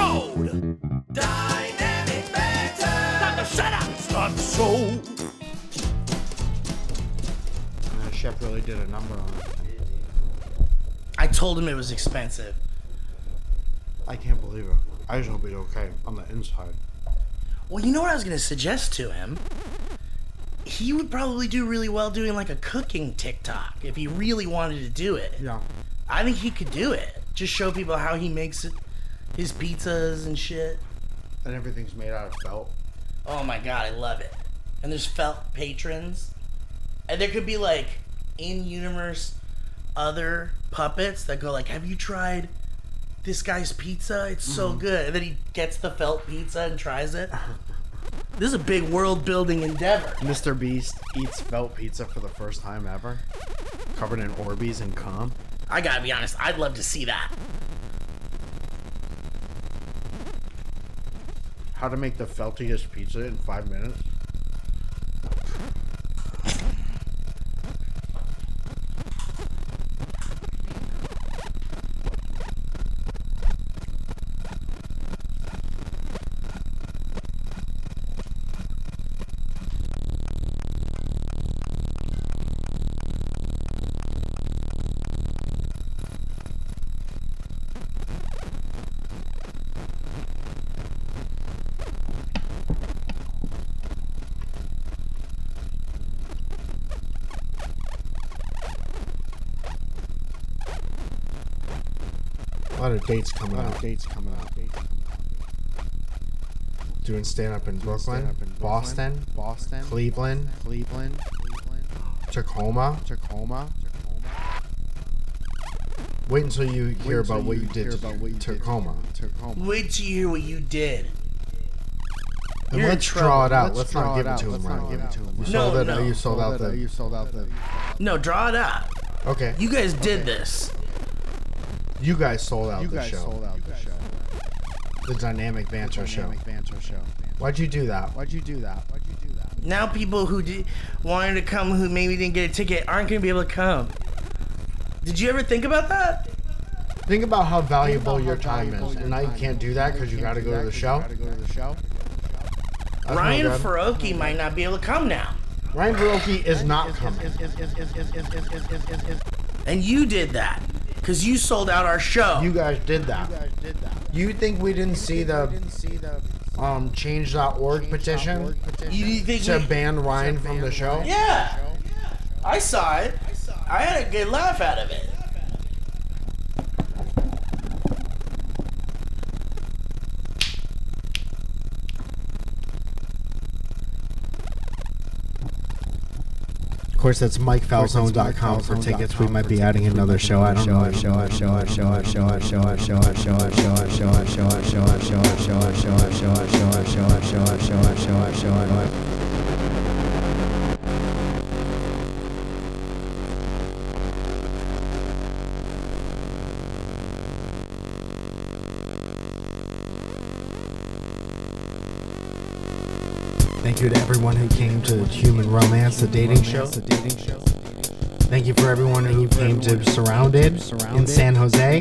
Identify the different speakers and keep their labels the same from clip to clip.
Speaker 1: Barcode. Dynamic banter. Time to shut up. Start the show.
Speaker 2: The chef really did a number on it.
Speaker 3: I told him it was expensive.
Speaker 2: I can't believe it. I just hope he's okay on the inside.
Speaker 3: Well, you know what I was going to suggest to him? He would probably do really well doing like a cooking TikTok if he really wanted to do it.
Speaker 2: Yeah.
Speaker 3: I think he could do it. Just show people how he makes it, his pizzas and shit.
Speaker 2: And everything's made out of felt.
Speaker 3: Oh my god, I love it. And there's felt patrons. And there could be like in-universe other puppets that go like, have you tried this guy's pizza? It's so good. And then he gets the felt pizza and tries it. This is a big world-building endeavor.
Speaker 2: Mr. Beast eats felt pizza for the first time ever. Covered in Orbeez and cum.
Speaker 3: I gotta be honest, I'd love to see that.
Speaker 2: How to make the feltiest pizza in 5 minutes. A lot of dates coming out. Doing stand-up in Brooklyn, Boston, Cleveland, Tacoma. Wait until you hear about what you did to Tacoma.
Speaker 3: Wait till you hear what you did.
Speaker 2: And
Speaker 3: You're
Speaker 2: let's
Speaker 3: in
Speaker 2: draw it
Speaker 3: trouble.
Speaker 2: out. Let's not give it to him right.
Speaker 3: No.
Speaker 2: You sold out the...
Speaker 3: No, draw it out.
Speaker 2: Okay.
Speaker 3: You guys did this.
Speaker 2: You guys sold out the show. The Dynamic Banter show. Why'd you do that?
Speaker 3: Now people who wanted to come who maybe didn't get a ticket aren't going to be able to come. Did you ever think about that?
Speaker 2: Think about how valuable your time is. And now you can't do that because you got to go to the show. That's
Speaker 3: Ryan
Speaker 2: no good.
Speaker 3: Faroki might not be able to come now.
Speaker 2: Ryan Faroki is not coming.
Speaker 3: And you did that. Because you sold out our show.
Speaker 2: You guys did that. You think we didn't see the change.org petition
Speaker 3: You think
Speaker 2: to ban Ryan from the show?
Speaker 3: Yeah. I saw it. I had a good laugh out of it.
Speaker 2: Of course, that's MikeFalzone.com for tickets. We might be adding another show. I don't know. Thank you to everyone who came to Human Romance, the dating show. Thank you for everyone who came to Surrounded in San Jose.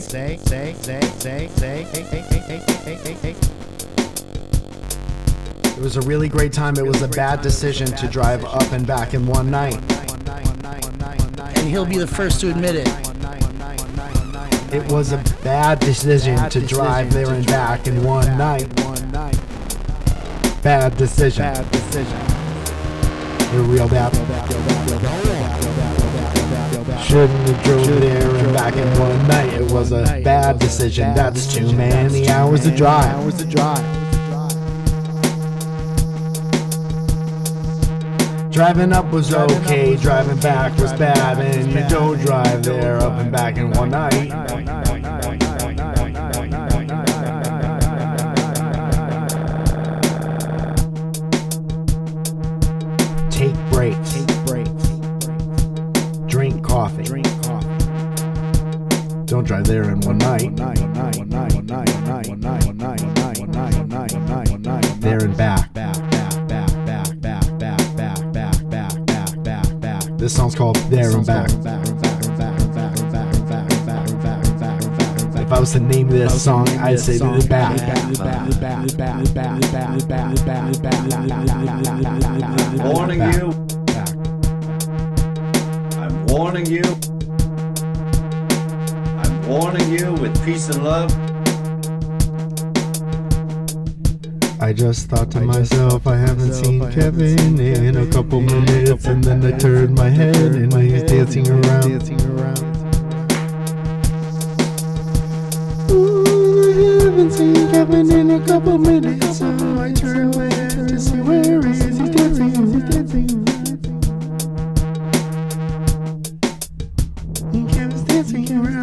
Speaker 2: It was a really great time. It was a bad decision to drive up and back in one night.
Speaker 3: And he'll be the first to admit it.
Speaker 2: It was a bad decision to drive there and back in one night. Bad decision. You're reeled out. Shouldn't have drove there and back in one night. It was a bad decision. That's too many hours to drive. Driving up was okay, driving back was bad, and you don't drive there up and back in one night. Take breaks. Drink coffee. Don't drive there in one night. There and back. This song's called There and Back. If I was was the name of this song, I'd say to the back.
Speaker 4: Warning you. I'm warning you. I'm warning you with peace and love.
Speaker 2: I just thought to myself, I haven't seen Kevin in a couple minutes, and then I turned my head and he's dancing around. Ooh, I haven't seen Kevin in a couple minutes, so I turned my head to see where he is. He's dancing, he's dancing. And Kevin's dancing around.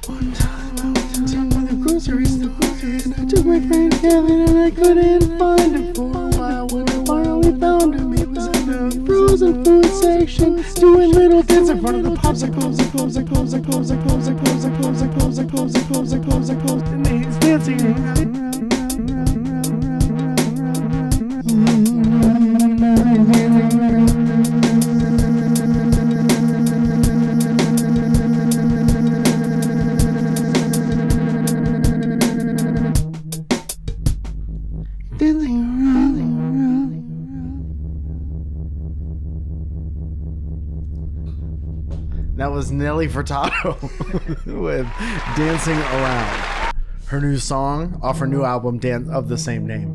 Speaker 2: One time I went to the grocery store and I took my friend Kevin and I couldn't find him for a while. When I finally found him, he was in the frozen food section doing little dance in front of the popsicles. And he's dancing around. That was Nelly Furtado with Dancing Around. Her new song off her new album of the same name.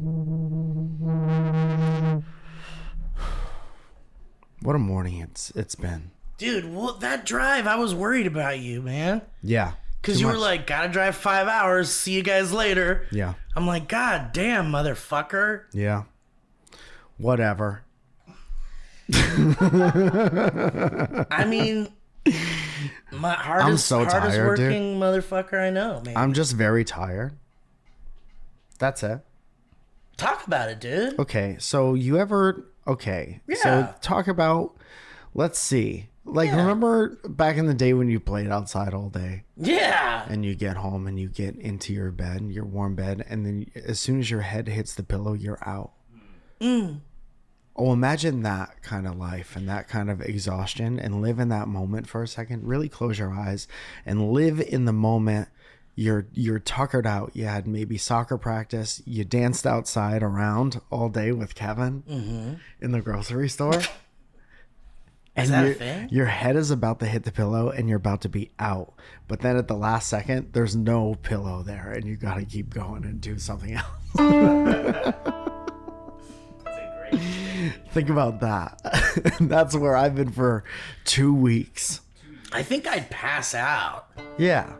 Speaker 2: What a morning it's been.
Speaker 3: Dude, well, that drive, I was worried about you, man.
Speaker 2: Yeah.
Speaker 3: Because you were like, gotta drive 5 hours, see you guys later.
Speaker 2: Yeah.
Speaker 3: I'm like, God damn, motherfucker.
Speaker 2: Yeah. Whatever.
Speaker 3: I mean, my hardest
Speaker 2: tired,
Speaker 3: working motherfucker I know, man.
Speaker 2: I'm just very tired. That's it.
Speaker 3: Talk about it, dude.
Speaker 2: Okay, so you ever... Okay,
Speaker 3: Yeah.
Speaker 2: so talk about... Let's see. Like, remember back in the day when you played outside all day?
Speaker 3: Yeah.
Speaker 2: And you get home and you get into your bed, your warm bed, and then as soon as your head hits the pillow, you're out. Oh, imagine that kind of life and that kind of exhaustion and live in that moment for a second. Really close your eyes and live in the moment. You're tuckered out. You had maybe soccer practice. You danced outside around all day with Kevin in the grocery store.
Speaker 3: Is that a thing?
Speaker 2: Your head is about to hit the pillow and you're about to be out. But then at the last second, there's no pillow there and you got to keep going and do something else. Think about that. That's where I've been for 2 weeks.
Speaker 3: I think I'd pass out.
Speaker 2: Yeah.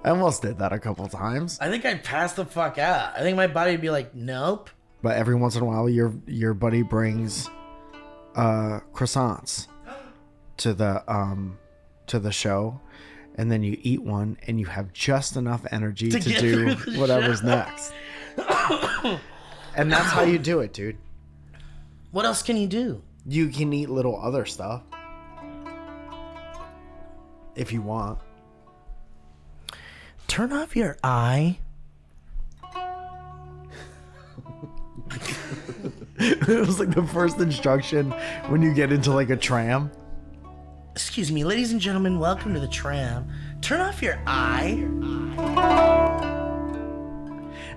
Speaker 2: I almost did that a couple times.
Speaker 3: I think I'd pass the fuck out. I think my body would be like, nope.
Speaker 2: But every once in a while, your buddy brings croissants to the show, and then you eat one, and you have just enough energy to do whatever's next. And that's how you do it, dude.
Speaker 3: What else can you do?
Speaker 2: You can eat little other stuff if you want.
Speaker 3: Turn off your eye.
Speaker 2: It was like the first instruction when you get into like a tram.
Speaker 3: Excuse me, ladies and gentlemen, welcome to the tram. Turn off your eye.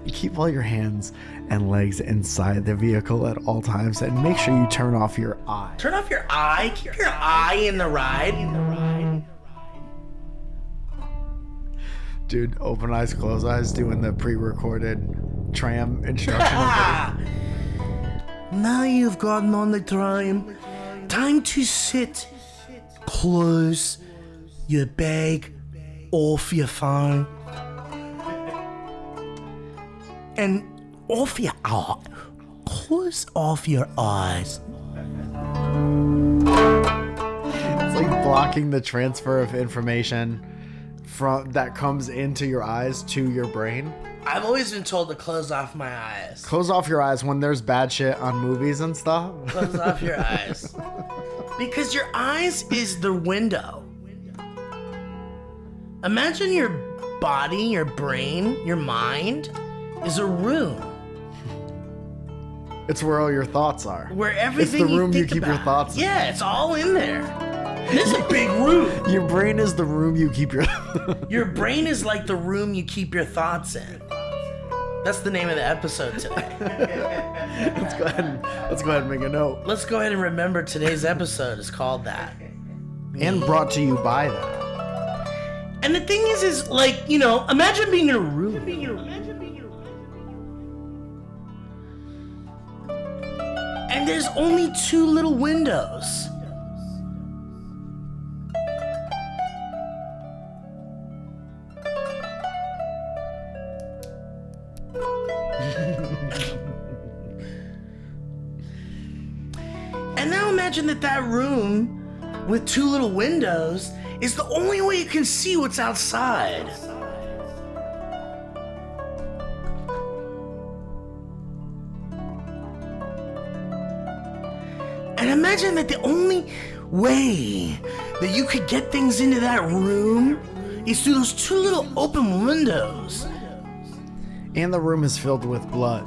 Speaker 2: Keep all your hands and legs inside the vehicle at all times and make sure you turn off your eye.
Speaker 3: Turn off your eye. Keep your eye in the ride.
Speaker 2: Dude, open eyes, close eyes, doing the pre-recorded tram instruction.
Speaker 3: Now you've gotten on the tram. Time to sit. Close your bag off your phone. And off your eye. Close off your eyes.
Speaker 2: It's like blocking the transfer of information from that comes into your eyes to your brain.
Speaker 3: I've always been told to close off my eyes.
Speaker 2: Close off your eyes when there's bad shit on movies and stuff.
Speaker 3: Close off your eyes. Because your eyes is the window. Imagine your body, your brain, your mind is a room.
Speaker 2: It's where all your thoughts are.
Speaker 3: Where everything
Speaker 2: It's the room you
Speaker 3: think
Speaker 2: keep your
Speaker 3: about.
Speaker 2: thoughts in.
Speaker 3: Yeah, it's all in there. This is a big room.
Speaker 2: Your brain is the room you keep your...
Speaker 3: Your brain is like the room you keep your thoughts in. That's the name of the episode today.
Speaker 2: Let's go ahead and make a note.
Speaker 3: Let's go ahead and remember today's episode is called that.
Speaker 2: And brought to you by that.
Speaker 3: And the thing is like, you know, imagine being in a room. And there's only 2 little windows. And now imagine that room with 2 little windows is the only way you can see what's outside. And imagine that the only way that you could get things into that room is through those 2 little open windows.
Speaker 2: And the room is filled with blood.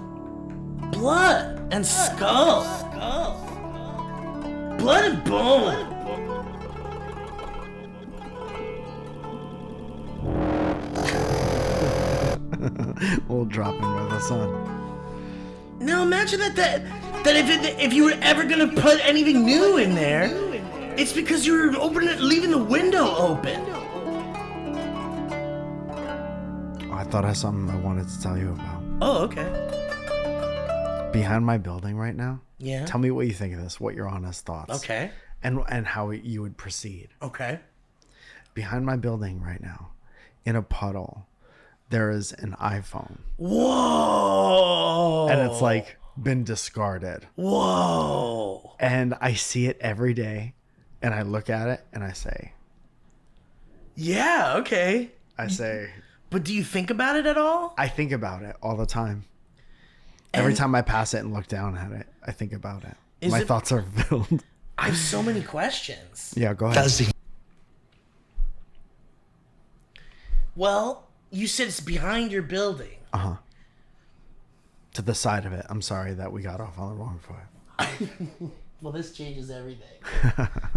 Speaker 3: Blood and skull. Blood and bone.
Speaker 2: We'll drop in by the sun.
Speaker 3: Now imagine that if you were ever gonna put anything new in there, it's because you were leaving the window open.
Speaker 2: Oh, I thought I had something I wanted to tell you about.
Speaker 3: Oh, okay.
Speaker 2: Behind my building right now.
Speaker 3: Yeah.
Speaker 2: Tell me what you think of this. What your honest thoughts.
Speaker 3: Okay.
Speaker 2: And how you would proceed.
Speaker 3: Okay.
Speaker 2: Behind my building right now, in a puddle, there is an iPhone.
Speaker 3: Whoa.
Speaker 2: And it's like been discarded.
Speaker 3: Whoa.
Speaker 2: And I see it every day, and I look at it and I say,
Speaker 3: Yeah, okay.
Speaker 2: but
Speaker 3: do you think about it at all?
Speaker 2: I think about it all the time. Every time I pass it and look down at it, I think about it. My thoughts are filled.
Speaker 3: I have so many questions.
Speaker 2: Yeah, go ahead.
Speaker 3: Well, you said it's behind your building.
Speaker 2: To the side of it. I'm sorry that we got off on the wrong foot.
Speaker 3: Well, this changes everything.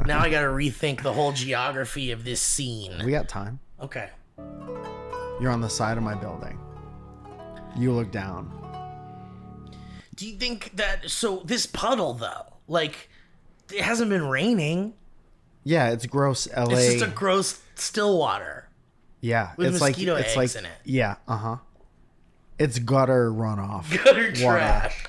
Speaker 3: Now I gotta rethink the whole geography of this scene.
Speaker 2: We got time.
Speaker 3: Okay.
Speaker 2: You're on the side of my building. You look down.
Speaker 3: Do you think that... So, this puddle, though, like, it hasn't been raining.
Speaker 2: Yeah, it's gross LA.
Speaker 3: It's just a gross still water.
Speaker 2: Yeah.
Speaker 3: With
Speaker 2: it's
Speaker 3: mosquito
Speaker 2: like, it's
Speaker 3: eggs
Speaker 2: like,
Speaker 3: in it.
Speaker 2: Yeah, It's gutter runoff.
Speaker 3: Gutter trash.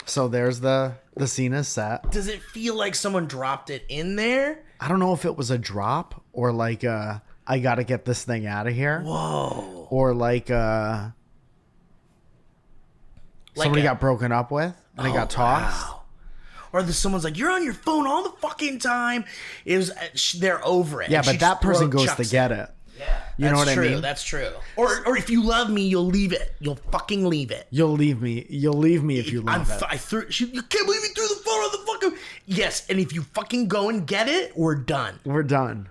Speaker 2: So there's the scene is set.
Speaker 3: Does it feel like someone dropped it in there?
Speaker 2: I don't know if it was a drop or like I gotta get this thing out of here.
Speaker 3: Whoa.
Speaker 2: Or like somebody got broken up with and it got tossed.
Speaker 3: Wow. Or someone's like, you're on your phone all the fucking time. It was they're over it.
Speaker 2: Yeah,
Speaker 3: And
Speaker 2: but
Speaker 3: she
Speaker 2: that person goes to
Speaker 3: chucks
Speaker 2: get it.
Speaker 3: Yeah,
Speaker 2: You know what I mean?
Speaker 3: That's true. Or if you love me, you'll leave it. You'll fucking leave it.
Speaker 2: You'll leave me if you leave it.
Speaker 3: You can't believe you threw the phone on the fucking... Yes, and if you fucking go and get it, we're done.
Speaker 2: We're done.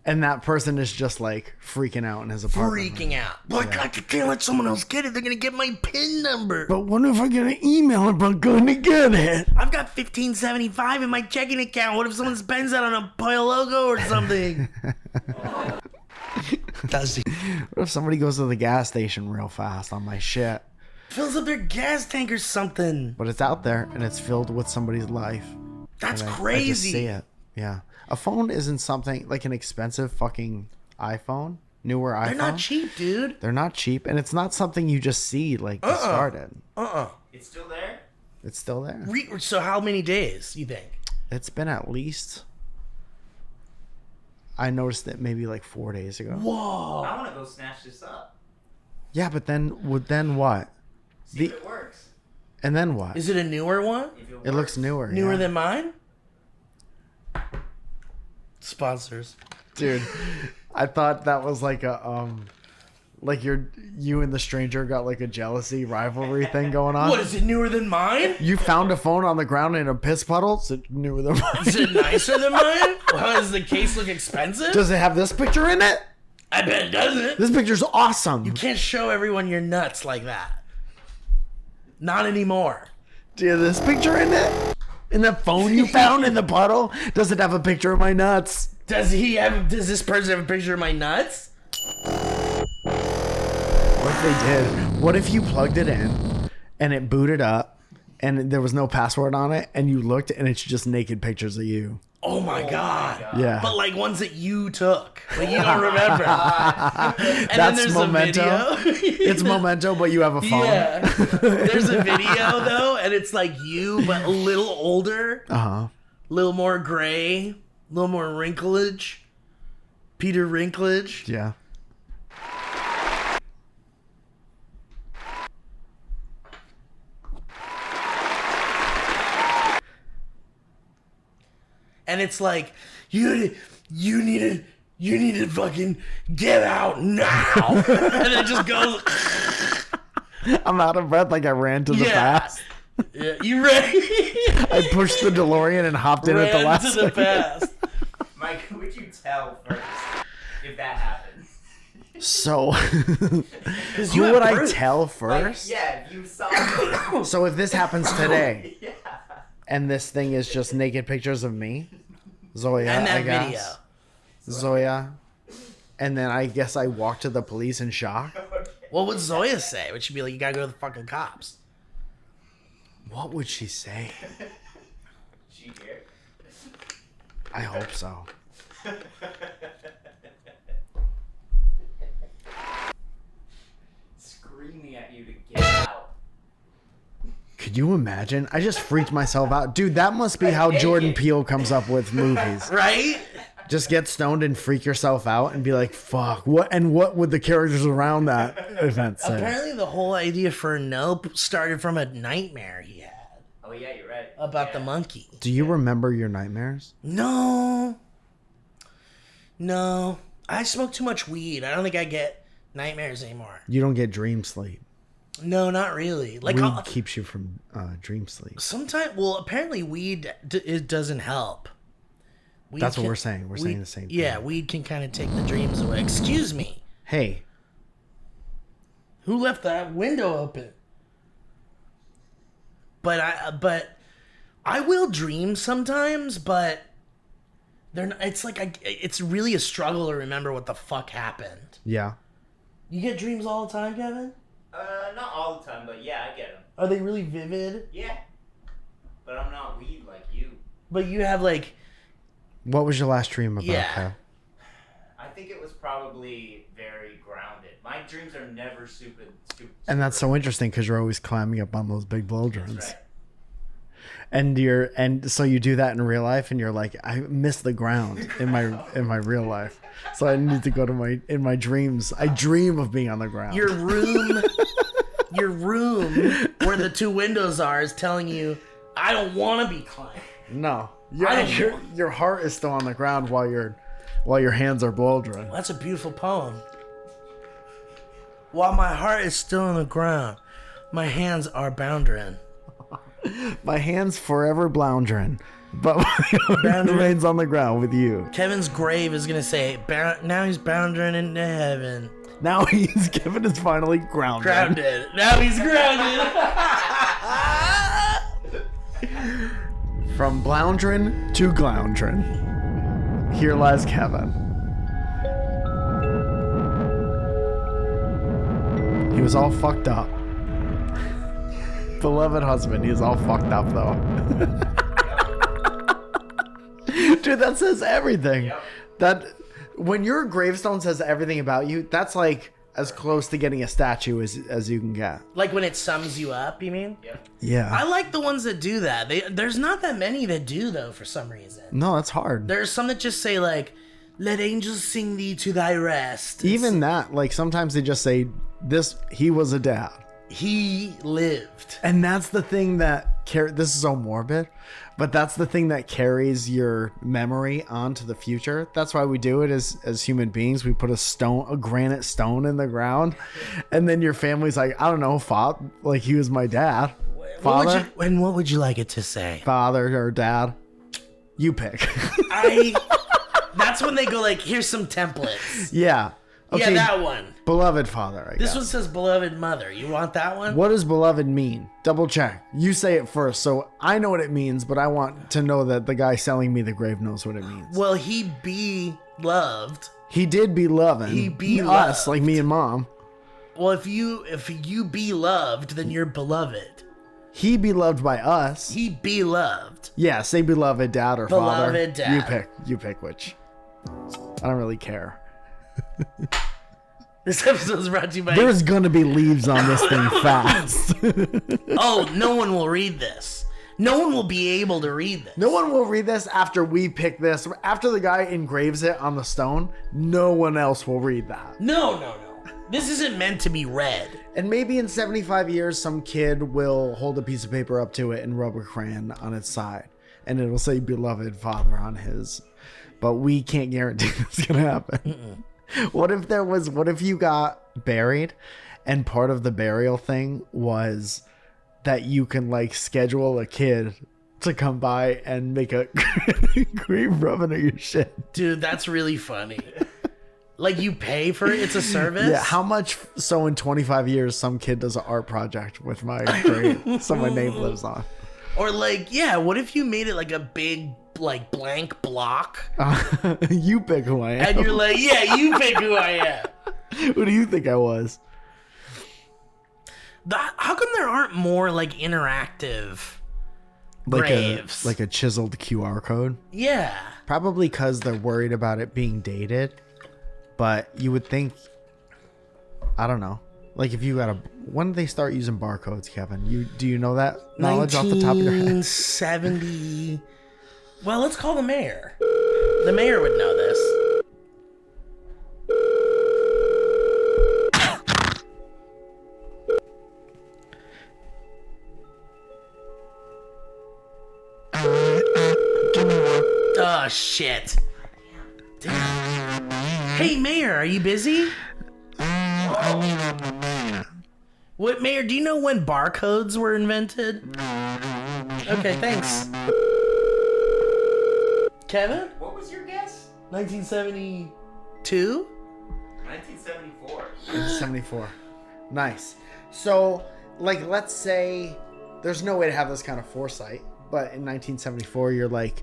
Speaker 2: And that person is just like freaking out in his apartment.
Speaker 3: Freaking out. Like, I can't let someone else get it. They're going to get my PIN number.
Speaker 2: But what if I get an email about going to get it?
Speaker 3: I've got $15.75 in my checking account. What if someone spends that on a Pollo Logo or something?
Speaker 2: What if somebody goes to the gas station real fast on my shit?
Speaker 3: Fills up their gas tank or something.
Speaker 2: But it's out there and it's filled with somebody's life.
Speaker 3: That's
Speaker 2: And
Speaker 3: crazy.
Speaker 2: I just see it. Yeah. A phone isn't something like an expensive fucking iPhone, newer iPhone.
Speaker 3: They're not cheap, dude.
Speaker 2: They're not cheap, and it's not something you just see like discarded.
Speaker 5: It's still there?
Speaker 2: It's still there.
Speaker 3: So how many days, you think?
Speaker 2: It's been at least... I noticed it maybe like 4 days ago.
Speaker 3: Whoa.
Speaker 5: I want to go snatch this up.
Speaker 2: Yeah, but then what?
Speaker 5: See if it works.
Speaker 2: And then what?
Speaker 3: Is it a newer one?
Speaker 5: If
Speaker 2: It looks newer.
Speaker 3: Newer
Speaker 2: yeah.
Speaker 3: than mine? Sponsors.
Speaker 2: Dude, I thought that was like a like you and the stranger got like a jealousy rivalry thing going on.
Speaker 3: What, is it newer than mine?
Speaker 2: You found a phone on the ground in a piss puddle? Is it newer than mine?
Speaker 3: Is it nicer than mine? Well, does the case look expensive?
Speaker 2: Does it have this picture in it?
Speaker 3: I bet it doesn't.
Speaker 2: This picture's awesome.
Speaker 3: You can't show everyone your nuts like that. Not anymore.
Speaker 2: Do you have this picture in it? In the phone you found in the puddle? Does it have a picture of my nuts?
Speaker 3: Does this person have a picture of my nuts?
Speaker 2: What if they did? What if you plugged it in and it booted up and there was no password on it and you looked and it's just naked pictures of you?
Speaker 3: Oh my god.
Speaker 2: Yeah.
Speaker 3: But like ones that you took. Like you don't remember. And
Speaker 2: That's
Speaker 3: then there's
Speaker 2: Memento.
Speaker 3: a video.
Speaker 2: It's Memento, but you have a phone.
Speaker 3: Yeah. There's a video though, and it's like you, but a little older.
Speaker 2: Uh-huh.
Speaker 3: A little more gray. A little more wrinklage. Peter Wrinklage.
Speaker 2: Yeah.
Speaker 3: And it's like, you need to fucking get out now. And it just goes.
Speaker 2: I'm out of breath like I ran to the past.
Speaker 3: Yeah, you ran.
Speaker 2: I pushed the DeLorean and hopped in at the last
Speaker 3: to the
Speaker 2: second.
Speaker 3: past.
Speaker 5: Mike, who would you tell first if that happened?
Speaker 2: So,
Speaker 3: you
Speaker 2: who
Speaker 3: have
Speaker 2: would I
Speaker 3: proof.
Speaker 2: tell
Speaker 5: Like,
Speaker 2: first?
Speaker 5: yeah, if you saw it.
Speaker 2: So if this happens today,
Speaker 5: Yeah.
Speaker 2: and this thing is just naked pictures of me, Zoya,
Speaker 3: And that
Speaker 2: I guess.
Speaker 3: video.
Speaker 2: Zoya. And then I guess I walk to the police in shock.
Speaker 3: What would Zoya say? Would she be like, you gotta go to the fucking cops?
Speaker 2: What would she say?
Speaker 5: She here.
Speaker 2: I hope so.
Speaker 5: Screaming at you to get out.
Speaker 2: Could you imagine? I just freaked myself out. Dude, that must be how Jordan Peele comes up with movies.
Speaker 3: Right?
Speaker 2: Just get stoned and freak yourself out and be like, fuck, what would the characters around that event say?
Speaker 3: Apparently the whole idea for Nope started from a nightmare he had
Speaker 5: Oh yeah, you're right.
Speaker 3: about
Speaker 5: Yeah.
Speaker 3: the monkey.
Speaker 2: Do you remember your nightmares?
Speaker 3: No. I smoke too much weed. I don't think I get nightmares anymore.
Speaker 2: You don't get dream sleep.
Speaker 3: No, not really. Like
Speaker 2: Weed keeps you from dream sleep.
Speaker 3: sometimes, well, apparently weed it doesn't help. Weed
Speaker 2: That's what
Speaker 3: can-
Speaker 2: we're saying. We're saying the same thing.
Speaker 3: Yeah, weed can kind of take the dreams away. Excuse me.
Speaker 2: Hey,
Speaker 3: Who left that window open? But I will dream sometimes, but they're not, it's like it's really a struggle to remember what the fuck happened.
Speaker 2: yeah.
Speaker 3: You get dreams all the time, Kevin?
Speaker 5: Not all the time, but yeah, I get them.
Speaker 3: Are they really vivid?
Speaker 5: Yeah. But I'm not weed like you.
Speaker 3: But you have like
Speaker 2: What was your last dream about,
Speaker 3: Yeah.
Speaker 2: Kev?
Speaker 5: I think it was probably very grounded. My dreams are never super.
Speaker 2: And that's so interesting because you're always climbing up on those big blow drones.
Speaker 5: Right.
Speaker 2: And so you do that in real life, and you're like, I miss the ground in my real life, so I need to go to my dreams. I dream of being on the ground.
Speaker 3: your room where the two windows are is telling you I don't want to be climbing.
Speaker 2: no,
Speaker 3: I don't-
Speaker 2: your heart is still on the ground while your hands are blow drying.
Speaker 3: That's a beautiful poem. While my heart is still on the ground, my hands are boundering.
Speaker 2: My hands forever bloundering, but my heart remains on the ground with you.
Speaker 3: Kevin's grave is gonna say, now he's bounding into heaven.
Speaker 2: Now Kevin is finally grounded.
Speaker 3: Grounded. Now he's grounded.
Speaker 2: From bloundrin to gloundrin. Here lies Kevin. He was all fucked up. Beloved husband, he was all fucked up though. Dude, that says everything.
Speaker 5: Yep.
Speaker 2: That when your gravestone says everything about you, that's like as close to getting a statue as you can get.
Speaker 3: Like when it sums you up, you mean?
Speaker 5: Yep.
Speaker 2: Yeah.
Speaker 3: I like the ones that do that. There's not that many that do though, for some reason.
Speaker 2: No, that's hard.
Speaker 3: There's some that just say like, "Let angels sing thee to thy rest."
Speaker 2: Even that, like sometimes they just say this. He was a dad.
Speaker 3: He lived.
Speaker 2: And that's the thing that this is so morbid, but that's the thing that carries your memory onto the future. That's why we do it as human beings. We put a granite stone in the ground, and then your family's like, I don't know, like he was my dad, father,
Speaker 3: What would you like it to say?
Speaker 2: father or dad. You pick.
Speaker 3: That's when they go like, here's some templates.
Speaker 2: Yeah, Okay,
Speaker 3: Yeah, that one.
Speaker 2: beloved father, I
Speaker 3: This
Speaker 2: guess.
Speaker 3: one says beloved mother. You want that one?
Speaker 2: What does beloved mean? Double check. You say it first, so I know what it means, but I want to know that the guy selling me the grave knows what it means.
Speaker 3: Well, he be loved.
Speaker 2: He did be loving.
Speaker 3: He be
Speaker 2: us,
Speaker 3: loved.
Speaker 2: like me and mom.
Speaker 3: Well, if you be loved, then you're beloved.
Speaker 2: He be loved by us.
Speaker 3: He be loved.
Speaker 2: Yeah, say beloved dad or father.
Speaker 3: Beloved dad.
Speaker 2: You pick which. I don't really care.
Speaker 3: This episode is brought to you by...
Speaker 2: There's gonna be leaves on this thing fast.
Speaker 3: Oh, no one will read this. No one will be able to read this.
Speaker 2: No one will read this after we pick this. After the guy engraves it on the stone, no one else will read that.
Speaker 3: No. This isn't meant to be read.
Speaker 2: And maybe in 75 years, some kid will hold a piece of paper up to it and rub a crayon on its side. And it'll say beloved father on his. But we can't guarantee that's going to happen. What if you got buried and part of the burial thing was that you can like schedule a kid to come by and make a grave rubbing of your shit?
Speaker 3: Dude, that's really funny. Like you pay for it? It's a service?
Speaker 2: Yeah, how much so in 25 years some kid does an art project with my grave so my name lives on?
Speaker 3: Or like, yeah, what if you made it like a big like blank block?
Speaker 2: You pick who I am.
Speaker 3: And you're like, yeah, you pick who I am.
Speaker 2: Who do you think I was?
Speaker 3: How come there aren't more like interactive graves?
Speaker 2: Like a chiseled QR code?
Speaker 3: Yeah.
Speaker 2: Probably because they're worried about it being dated. But you would think, I don't know. Like if you got when did they start using barcodes, Kevin? Do you know that knowledge off the top of your head?
Speaker 3: 1970. Well, let's call the mayor. The mayor would know this.
Speaker 2: Give me one.
Speaker 3: Oh shit. Damn. Hey mayor, are you busy? What, mayor, do you know when barcodes were invented? Okay, thanks. Kevin?
Speaker 5: What was your guess?
Speaker 3: 1972?
Speaker 5: 1974.
Speaker 2: 74. Nice. So, like, let's say there's no way to have this kind of foresight, but in 1974, you're like,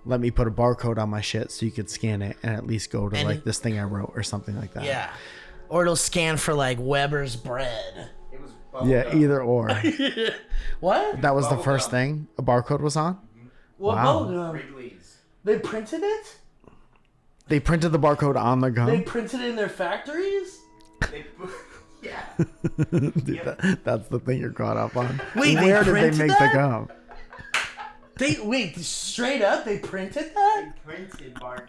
Speaker 2: let me put a barcode on my shit so you could scan it and at least go to like this thing I wrote or something like that.
Speaker 3: Yeah. Or it'll scan for like Weber's bread.
Speaker 5: It was bubble
Speaker 2: Yeah,
Speaker 5: gum.
Speaker 2: either or.
Speaker 3: What?
Speaker 2: That was the
Speaker 5: Bubble
Speaker 2: first
Speaker 5: gum.
Speaker 2: thing a barcode was on?
Speaker 3: What
Speaker 2: Wow.
Speaker 3: bubblegum?
Speaker 5: Wrigley's.
Speaker 3: They printed it?
Speaker 2: They printed the barcode on the
Speaker 3: They
Speaker 2: gum?
Speaker 3: printed it in their factories?
Speaker 5: Yeah.
Speaker 2: Dude, that's the thing you're caught up on.
Speaker 3: Wait, they
Speaker 2: Where did they
Speaker 3: printed
Speaker 2: make
Speaker 3: that?
Speaker 2: the gum?
Speaker 3: Wait, straight up, they printed that?
Speaker 5: They printed the bar.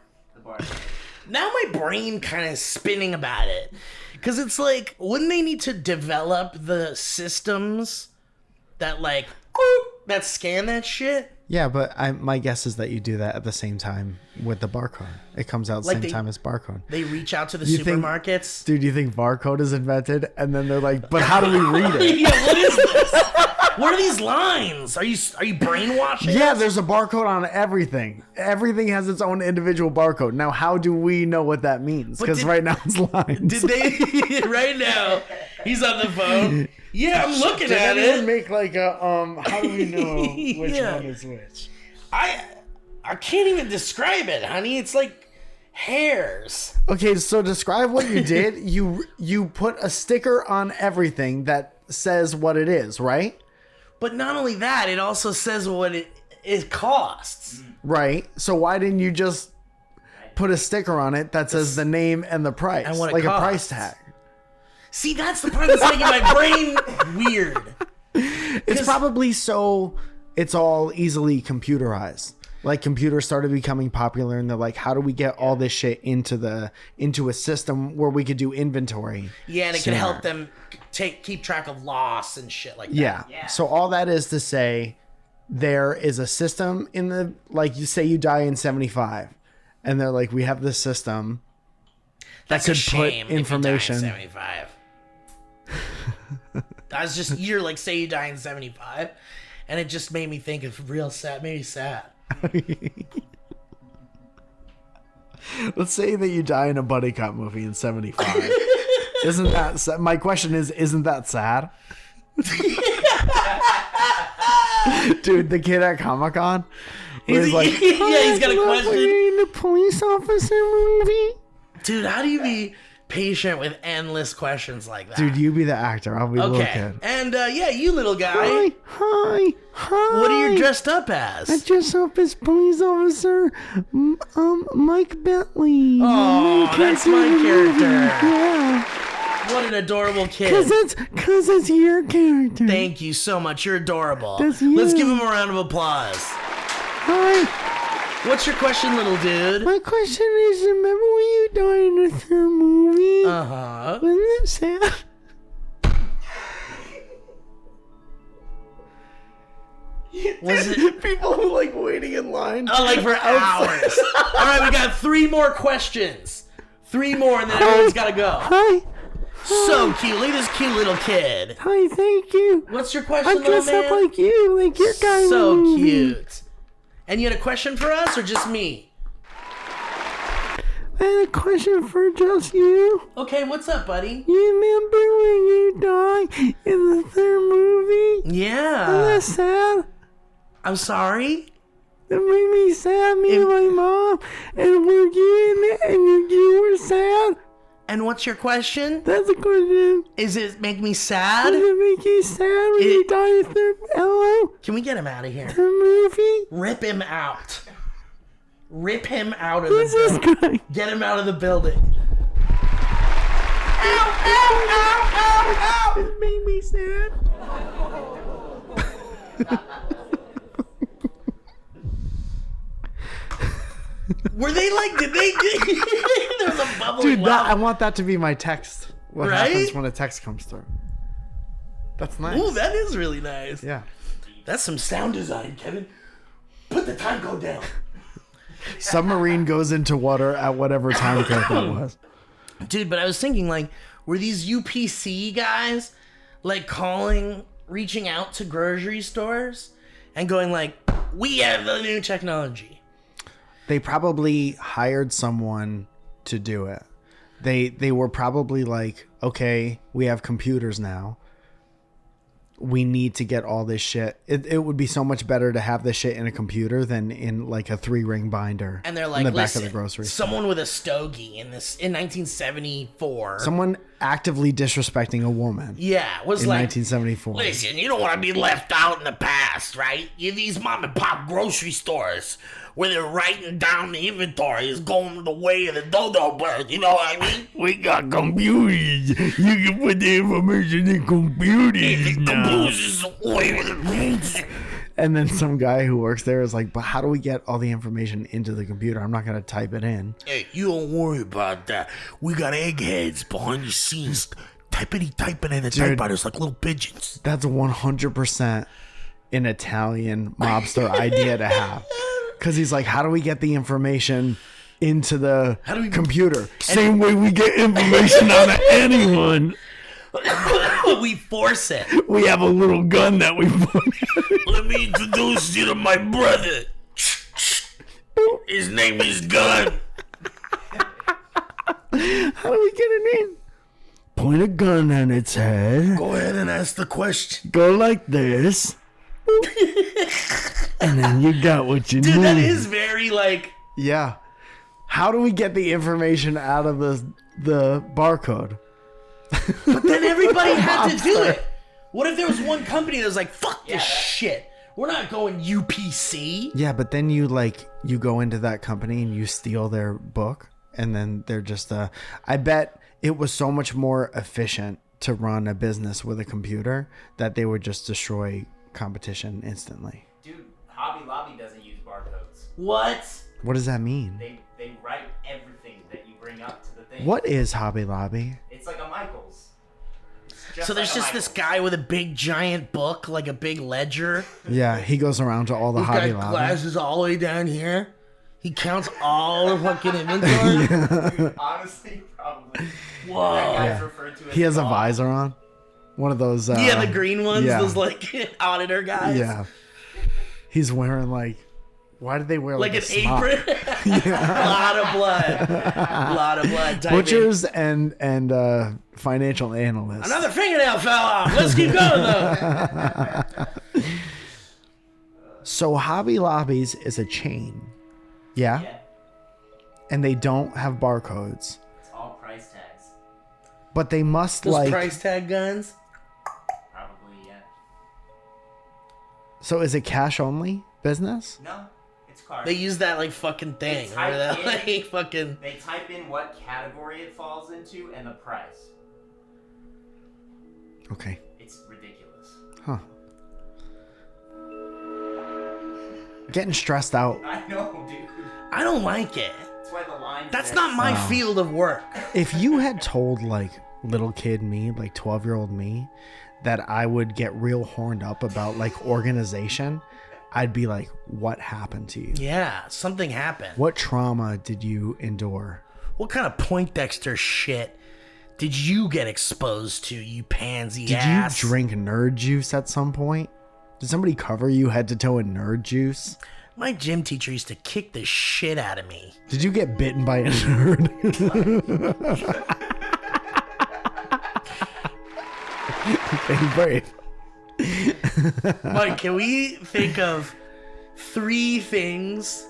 Speaker 3: Now my brain kind of spinning about it. Because it's like, wouldn't they need to develop the systems that like, that scan that shit?
Speaker 2: Yeah, but my guess is that you do that at the same time with the barcode. It comes out
Speaker 3: Like
Speaker 2: same time as barcode.
Speaker 3: They reach out to the
Speaker 2: You think-
Speaker 3: supermarkets.
Speaker 2: Dude, you think barcode is invented? And then they're like, but how do we read it?
Speaker 3: Yeah, what is this? What are these lines? Are you brainwashing?
Speaker 2: Yeah,
Speaker 3: us?
Speaker 2: there's a barcode on everything. Everything has its own individual barcode. Now, how do we know what that means? Because right now it's lines.
Speaker 3: Did they right now? He's on the phone. Yeah, I'm looking
Speaker 2: Did
Speaker 3: at
Speaker 2: anyone
Speaker 3: it.
Speaker 2: make like a how do we know which
Speaker 3: Yeah.
Speaker 2: one is which?
Speaker 3: I can't even describe it, honey. It's like hairs.
Speaker 2: Okay, so describe what you did. You put a sticker on everything that says what it is, right?
Speaker 3: But not only that, it also says what it costs.
Speaker 2: Right. So why didn't you just put a sticker on it that says the name and the price,
Speaker 3: And what it
Speaker 2: like a
Speaker 3: costs.
Speaker 2: price tag?
Speaker 3: See, that's the part that's making my brain weird.
Speaker 2: It's probably so it's all easily computerized. Like computers started becoming popular and they're like, how do we get all this shit into a system where we could do inventory?
Speaker 3: Yeah, and it
Speaker 2: sooner?
Speaker 3: can help them keep track of loss and shit like that.
Speaker 2: Yeah. So all that is to say there is a system in the, like you say you die in 75 and they're like, we have this system
Speaker 3: That's
Speaker 2: could
Speaker 3: a shame
Speaker 2: put information.
Speaker 3: If you die in 75. That's just, you're like, say you die in 75, and it just made me think of real sad, maybe sad.
Speaker 2: Let's say that you die in a buddy cop movie in 75. Isn't that sad? My question is, isn't that sad? Dude, the kid at Comic-Con was like,
Speaker 3: he's got a question.
Speaker 2: In the police officer movie?
Speaker 3: Dude, how do you be patient with endless questions like that?
Speaker 2: Dude, you be the actor. I'll be the little kid.
Speaker 3: And you little guy.
Speaker 2: Hi.
Speaker 3: What are you dressed up as?
Speaker 2: I dress up as police officer Mike Bentley.
Speaker 3: Oh, that's my character.
Speaker 2: Yeah.
Speaker 3: What an adorable kid.
Speaker 2: Cause it's your character.
Speaker 3: Thank you so much. You're adorable.
Speaker 2: That's you.
Speaker 3: Let's give him a round of applause.
Speaker 2: Hi.
Speaker 3: What's your question, little dude?
Speaker 2: My question is, remember when you died in the third movie?
Speaker 3: Uh-huh.
Speaker 2: Wasn't it sad?
Speaker 3: Was it?
Speaker 2: People were like waiting in line.
Speaker 3: Oh, like for hours. All right, we got 3 more questions. 3 more, and then everyone's got to go.
Speaker 2: Hi.
Speaker 3: So cute. Look at this cute little kid.
Speaker 2: Hi, thank you.
Speaker 3: What's your question,
Speaker 2: I
Speaker 3: little
Speaker 2: dress
Speaker 3: man?
Speaker 2: up like you, like your guy. in the
Speaker 3: So
Speaker 2: movie.
Speaker 3: cute. And you had a question for us, or just me?
Speaker 2: I had a question for just you.
Speaker 3: Okay, what's up, buddy?
Speaker 2: You remember when you died in the third movie?
Speaker 3: Yeah.
Speaker 2: Isn't that sad?
Speaker 3: I'm sorry.
Speaker 2: It made me sad, me and my mom, and were you in it, and you were sad?
Speaker 3: And what's your question?
Speaker 2: That's a question.
Speaker 3: Is it make me sad?
Speaker 2: Does it make you sad when you die in the third
Speaker 3: Can we get him out of here?
Speaker 2: movie?
Speaker 3: Rip him out. Rip him out of
Speaker 2: Who's
Speaker 3: the
Speaker 2: this
Speaker 3: building.
Speaker 2: guy?
Speaker 3: Get him out of the building. Ow, ow, ow, ow, ow.
Speaker 2: It made me sad.
Speaker 3: Were they like, did they, there was a bubbling
Speaker 2: Dude, I
Speaker 3: laugh.
Speaker 2: want that to be my text. What
Speaker 3: Right?
Speaker 2: happens when a text comes through? That's nice.
Speaker 3: Ooh, that is really nice.
Speaker 2: Yeah.
Speaker 3: That's some sound design, Kevin. Put the time code down.
Speaker 2: Submarine goes into water at whatever time code that was.
Speaker 3: Dude, but I was thinking, like, were these UPC guys, like, reaching out to grocery stores and going, like, we have the new technology?
Speaker 2: They probably hired someone to do it. They were probably like, okay, we have computers now. We need to get all this shit. It would be so much better to have this shit in a computer than in like a 3-ring binder.
Speaker 3: And they're like,
Speaker 2: in the back
Speaker 3: listen,
Speaker 2: of the grocery store.
Speaker 3: someone with a stogie in 1974.
Speaker 2: Someone actively disrespecting a woman
Speaker 3: Yeah, was
Speaker 2: in
Speaker 3: like,
Speaker 2: 1974.
Speaker 3: listen, you don't want to be left out in the past, right? You these mom and pop grocery stores where they're writing down the inventory is going the way of the dodo bird. You know what I mean?
Speaker 2: We got computers. You can put the information in computers And then some guy who works there is like, but how do we get all the information into the computer? I'm not going to type it in.
Speaker 3: Hey, you don't worry about that. We got eggheads behind the scenes typing in the typewriters like little pigeons.
Speaker 2: That's 100% an Italian mobster idea to have. Because he's like, how do we get the information into the computer? Same way we get information out of anyone.
Speaker 3: We force it.
Speaker 2: We have a little gun that we put in.
Speaker 3: Let me introduce you to my brother. His name is Gun.
Speaker 2: How do we get it in? Point a gun on its head.
Speaker 3: Go ahead and ask the question.
Speaker 2: Go like this. And then you got what you need.
Speaker 3: Dude, that is very like...
Speaker 2: Yeah. How do we get the information out of the barcode?
Speaker 3: But then everybody had to do it. What if there was one company that was like, fuck this shit. We're not going UPC.
Speaker 2: Yeah, but then you go into that company and you steal their book, and then they're just I bet it was so much more efficient to run a business with a computer that they would just destroy competition instantly.
Speaker 5: Dude, Hobby Lobby doesn't use barcodes.
Speaker 3: What?
Speaker 2: What does that mean?
Speaker 5: They write everything that you bring up to the thing.
Speaker 2: What is Hobby Lobby?
Speaker 5: It's like a Michaels.
Speaker 3: So there's just this guy with a big giant book, like a big ledger.
Speaker 2: Yeah, he goes around to all the
Speaker 3: He's
Speaker 2: Hobby
Speaker 3: got
Speaker 2: Lobby.
Speaker 3: glasses all the way down here. He counts all the fucking inventory.
Speaker 5: Honestly, probably.
Speaker 3: Whoa.
Speaker 5: That guy's
Speaker 2: Yeah.
Speaker 5: referred to as
Speaker 2: He has a
Speaker 5: God.
Speaker 2: visor on. One of those.
Speaker 3: Yeah, the green ones,
Speaker 2: yeah.
Speaker 3: those like auditor guys.
Speaker 2: Yeah. He's wearing like Why did they wear
Speaker 3: Like
Speaker 2: a
Speaker 3: an
Speaker 2: smock?
Speaker 3: apron? A lot of blood. A lot of blood. Typing.
Speaker 2: Butchers and financial analysts.
Speaker 3: Another fingernail fell off. Let's keep going, though.
Speaker 2: So Hobby Lobbies is a chain. Yeah?
Speaker 5: Yeah.
Speaker 2: And they don't have barcodes.
Speaker 5: It's all price tags.
Speaker 2: But they must
Speaker 3: Those price tag guns?
Speaker 5: Probably, yeah.
Speaker 2: So is it cash only business?
Speaker 5: No, it's card.
Speaker 3: They use that like fucking thing.
Speaker 5: They
Speaker 3: Remember that
Speaker 5: type
Speaker 3: like fucking.
Speaker 5: They type in what category it falls into and the price.
Speaker 2: Okay.
Speaker 5: It's ridiculous.
Speaker 2: Huh. Getting stressed out.
Speaker 5: I know, dude.
Speaker 3: I don't like it.
Speaker 5: That's why the lines.
Speaker 3: That's not my field of work.
Speaker 2: If you had told like little kid me, like 12-year-old me, that I would get real horned up about like organization, I'd be like, what happened to you?
Speaker 3: Yeah, something happened.
Speaker 2: What trauma did you endure?
Speaker 3: What kind of Poindexter shit did you get exposed to, you pansy
Speaker 2: Did
Speaker 3: ass?
Speaker 2: you drink nerd juice at some point? Did somebody cover you head to toe in nerd juice?
Speaker 3: My gym teacher used to kick the shit out of me.
Speaker 2: Did you get bitten by a nerd? Okay, brave.
Speaker 3: Mike, can we think of 3 things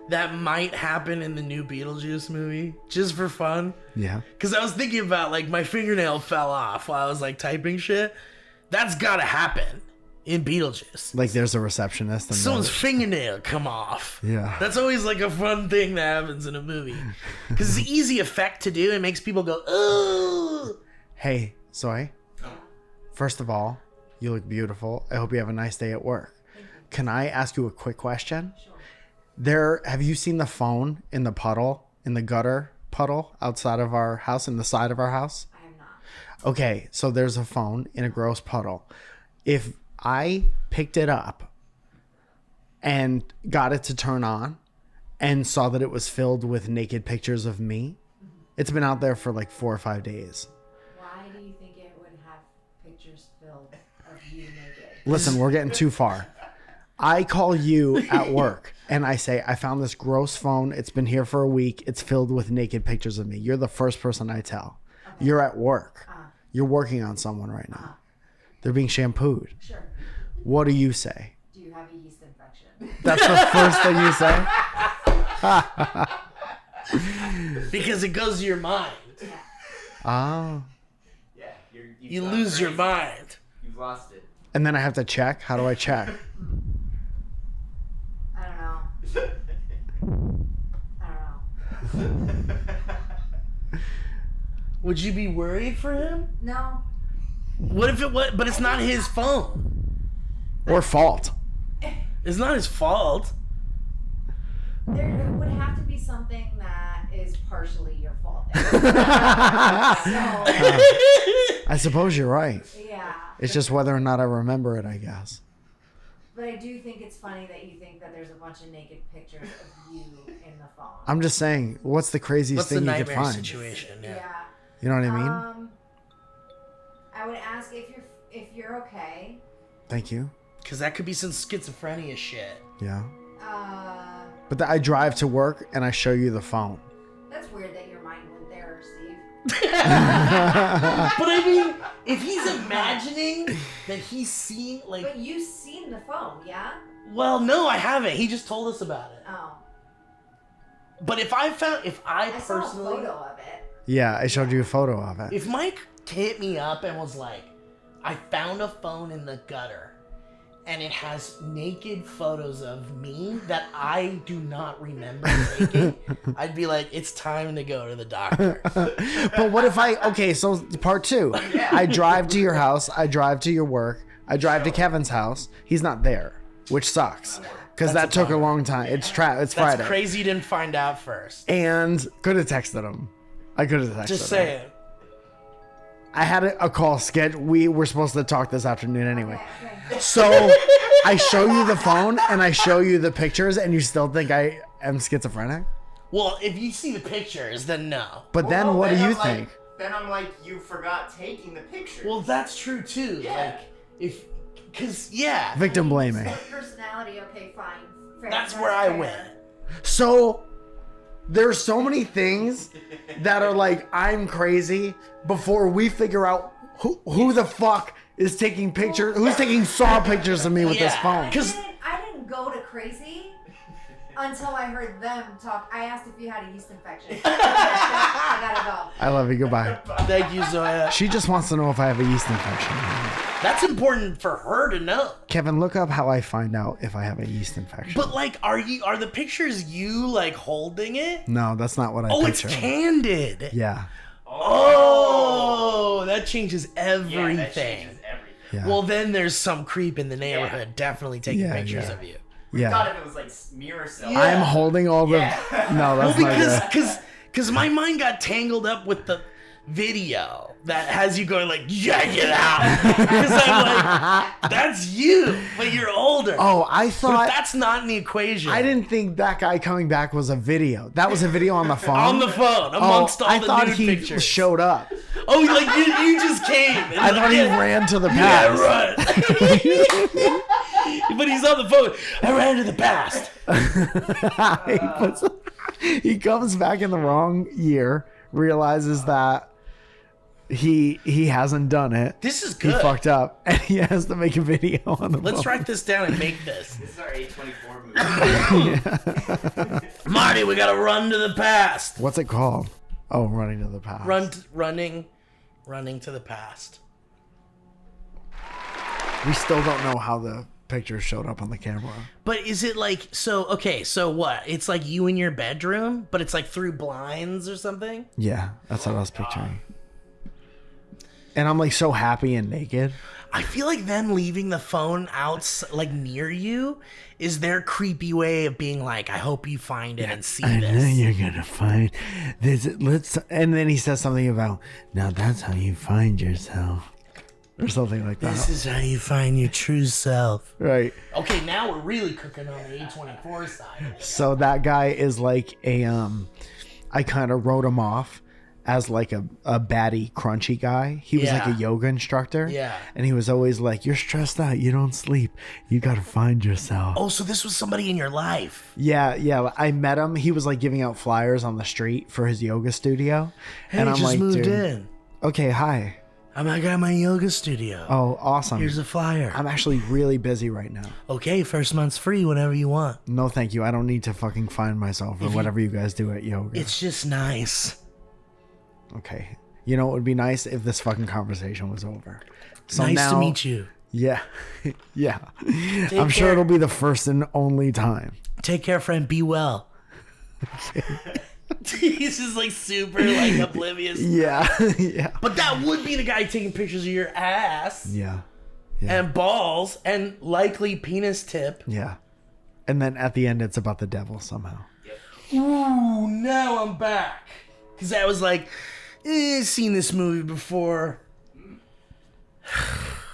Speaker 3: that might happen in the new Beetlejuice movie, just for fun?
Speaker 2: Yeah.
Speaker 3: Because I was thinking about, like, my fingernail fell off while I was, like, typing shit. That's gotta happen in Beetlejuice.
Speaker 2: Like there's a receptionist. And
Speaker 3: Someone's fingernail come off.
Speaker 2: Yeah.
Speaker 3: That's always, like, a fun thing that happens in a movie. Because it's an easy effect to do. It makes people go, ooh.
Speaker 2: Hey, Zoe. First of all, you look beautiful. I hope you have a nice day at work. Can I ask you a quick question? Sure. Have you seen the phone in the puddle, in the gutter puddle outside of our house, in the side of our house?
Speaker 6: I am not.
Speaker 2: Okay, so there's a phone in a gross puddle. If I picked it up and got it to turn on and saw that it was filled with naked pictures of me, it's been out there for like 4 or 5 days.
Speaker 6: Why do you think it would have pictures filled of you naked?
Speaker 2: Listen, we're getting too far. I call you at work and I say, I found this gross phone. It's been here for a week. It's filled with naked pictures of me. You're the first person I tell. Okay. You're at work. You're working on someone right now. They're being shampooed.
Speaker 6: Sure.
Speaker 2: What do you say?
Speaker 6: Do you have a yeast infection?
Speaker 2: That's the first thing you say?
Speaker 3: Because it goes to your mind.
Speaker 2: Oh.
Speaker 5: Yeah,
Speaker 3: You lose your mind.
Speaker 5: You've lost it.
Speaker 2: And then I have to check? How do I check?
Speaker 6: I don't know.
Speaker 3: Would you be worried for him?
Speaker 6: No.
Speaker 3: What if it was? But it's not his phone.
Speaker 2: Or fault?
Speaker 3: It's not his fault.
Speaker 6: There would have to be something that is partially your fault. So,
Speaker 2: I suppose you're right.
Speaker 6: yeah.
Speaker 2: It's just whether or not I remember it, I guess.
Speaker 6: But I do think it's funny that you think that there's a bunch of naked pictures of you in the phone.
Speaker 2: I'm just saying, what's the craziest
Speaker 3: What's the
Speaker 2: thing you could
Speaker 3: nightmare
Speaker 2: find?
Speaker 3: situation? Yeah.
Speaker 2: You know what I mean?
Speaker 6: I would ask if you're okay.
Speaker 2: Thank you.
Speaker 3: Because that could be some schizophrenia shit.
Speaker 2: Yeah.
Speaker 6: But
Speaker 2: I drive to work and I show you the phone.
Speaker 6: that's weird that your mind went there, Steve.
Speaker 3: But I mean, if he's imagining that he's seeing, like,
Speaker 6: But you've seen the phone, yeah?
Speaker 3: well, no, I haven't. He just told us about it.
Speaker 6: Oh.
Speaker 3: But if I
Speaker 6: I
Speaker 3: personally,
Speaker 6: saw a photo of it.
Speaker 2: Yeah, I showed you a photo of it.
Speaker 3: if Mike hit me up and was like, I found a phone in the gutter and it has naked photos of me that I do not remember taking, I'd be like, it's time to go to the doctor.
Speaker 2: But what if okay, so part 2. I drive to your house, I drive to your work, I drive to Kevin's house. He's not there, which sucks. Because that took a long time. It's Friday.
Speaker 3: That's crazy you didn't find out first.
Speaker 2: And could have texted him. I could have texted him.
Speaker 3: Just saying.
Speaker 2: I had a call scheduled. We were supposed to talk this afternoon anyway.
Speaker 6: Okay.
Speaker 2: So I show you the phone and I show you the pictures and you still think I am schizophrenic?
Speaker 3: Well, if you see the pictures, then no.
Speaker 2: But then what do you think?
Speaker 5: Then I'm like, you forgot taking the picture.
Speaker 3: Well, that's true too.
Speaker 5: Yeah.
Speaker 3: Like, because yeah.
Speaker 2: Victim blaming.
Speaker 6: Personality, okay, fine.
Speaker 3: That's where I went.
Speaker 2: So there's so many things that are like, I'm crazy before we figure out who the fuck is taking pictures, who's taking saw pictures of me with this phone.
Speaker 6: I didn't go to crazy until I heard them talk. I asked if you had a yeast infection. I gotta go.
Speaker 2: I love you. Goodbye.
Speaker 3: Thank you, Zoya.
Speaker 2: She just wants to know if I have a yeast infection.
Speaker 3: That's important for her to know.
Speaker 2: Kevin, look up how I find out if I have a yeast infection.
Speaker 3: But like, are the pictures you like holding it?
Speaker 2: No, that's not what I
Speaker 3: Oh,
Speaker 2: picture.
Speaker 3: it's candid.
Speaker 2: Yeah.
Speaker 3: Oh, that changes everything.
Speaker 5: Yeah, that changes everything.
Speaker 2: Yeah.
Speaker 3: Well, then there's some creep in the neighborhood definitely taking pictures of you.
Speaker 2: Yeah.
Speaker 5: Thought if it was like mirror selfie.
Speaker 3: Yeah.
Speaker 2: I'm holding all the. No, that's not good.
Speaker 3: Because my mind got tangled up with the video that has you going like, check it out. Because I'm like, that's you, but you're older.
Speaker 2: Oh, I
Speaker 3: But
Speaker 2: thought.
Speaker 3: that's not in the equation.
Speaker 2: I didn't think that guy coming back was a video. That was a video on the phone.
Speaker 3: On the phone, amongst all
Speaker 2: I
Speaker 3: the
Speaker 2: thought
Speaker 3: nude
Speaker 2: he
Speaker 3: pictures.
Speaker 2: showed up.
Speaker 3: Oh, like you just came. And
Speaker 2: I thought he ran to the past.
Speaker 3: Yeah, right. But he's on the phone. I ran to the past.
Speaker 2: He comes back in the wrong year, realizes that he hasn't done it.
Speaker 3: This is
Speaker 2: He
Speaker 3: good.
Speaker 2: fucked up, and he has to make a video on the
Speaker 3: Let's
Speaker 2: phone.
Speaker 3: write this down and make this.
Speaker 5: This is our A24 movie.
Speaker 3: Marty, we gotta run to the past.
Speaker 2: What's it called? Oh, running to the past.
Speaker 3: Running to the past.
Speaker 2: We still don't know how the pictures showed up on the camera.
Speaker 3: But is it like so what? It's like you in your bedroom, but it's like through blinds or something?
Speaker 2: Yeah, that's what I was picturing. And I'm like so happy and naked.
Speaker 3: I feel like them leaving the phone out like near you is their creepy way of being like, I hope you find it and see
Speaker 2: I know
Speaker 3: this.
Speaker 2: you're gonna find this. And then he says something about, now that's how you find yourself, or something like that.
Speaker 3: This is how you find your true self.
Speaker 2: Right.
Speaker 3: Okay, now we're really cooking on the A24 side.
Speaker 2: So that guy is like I kind of wrote him off as like a baddie, crunchy guy. He was like a
Speaker 3: Yeah.
Speaker 2: yoga instructor.
Speaker 3: Yeah.
Speaker 2: And he was always like, you're stressed out. You don't sleep. You got to find yourself.
Speaker 3: Oh, so this was somebody in your life.
Speaker 2: Yeah. I met him. He was like giving out flyers on the street for his yoga studio.
Speaker 3: Hey,
Speaker 2: and I'm
Speaker 3: just
Speaker 2: like,
Speaker 3: moved
Speaker 2: dude,
Speaker 3: in.
Speaker 2: okay, hi.
Speaker 3: I got my yoga studio.
Speaker 2: Oh, awesome.
Speaker 3: Here's a flyer.
Speaker 2: I'm actually really busy right now.
Speaker 3: Okay, first month's free whenever you want.
Speaker 2: No, thank you. I don't need to fucking find myself or whatever you guys do at yoga.
Speaker 3: It's just nice.
Speaker 2: Okay. You know, it would be nice if this fucking conversation was over. So
Speaker 3: Nice
Speaker 2: now,
Speaker 3: to meet you.
Speaker 2: Yeah. Yeah.
Speaker 3: Take
Speaker 2: I'm sure
Speaker 3: care.
Speaker 2: it'll be the first and only time.
Speaker 3: Take care, friend. Be well. He's just like super like oblivious.
Speaker 2: Yeah. Yeah.
Speaker 3: But that would be the guy taking pictures of your ass
Speaker 2: Yeah.
Speaker 3: and balls and likely penis tip.
Speaker 2: Yeah. And then at the end, it's about the devil somehow.
Speaker 3: Ooh, now I'm back. Because I was like, seen this movie before.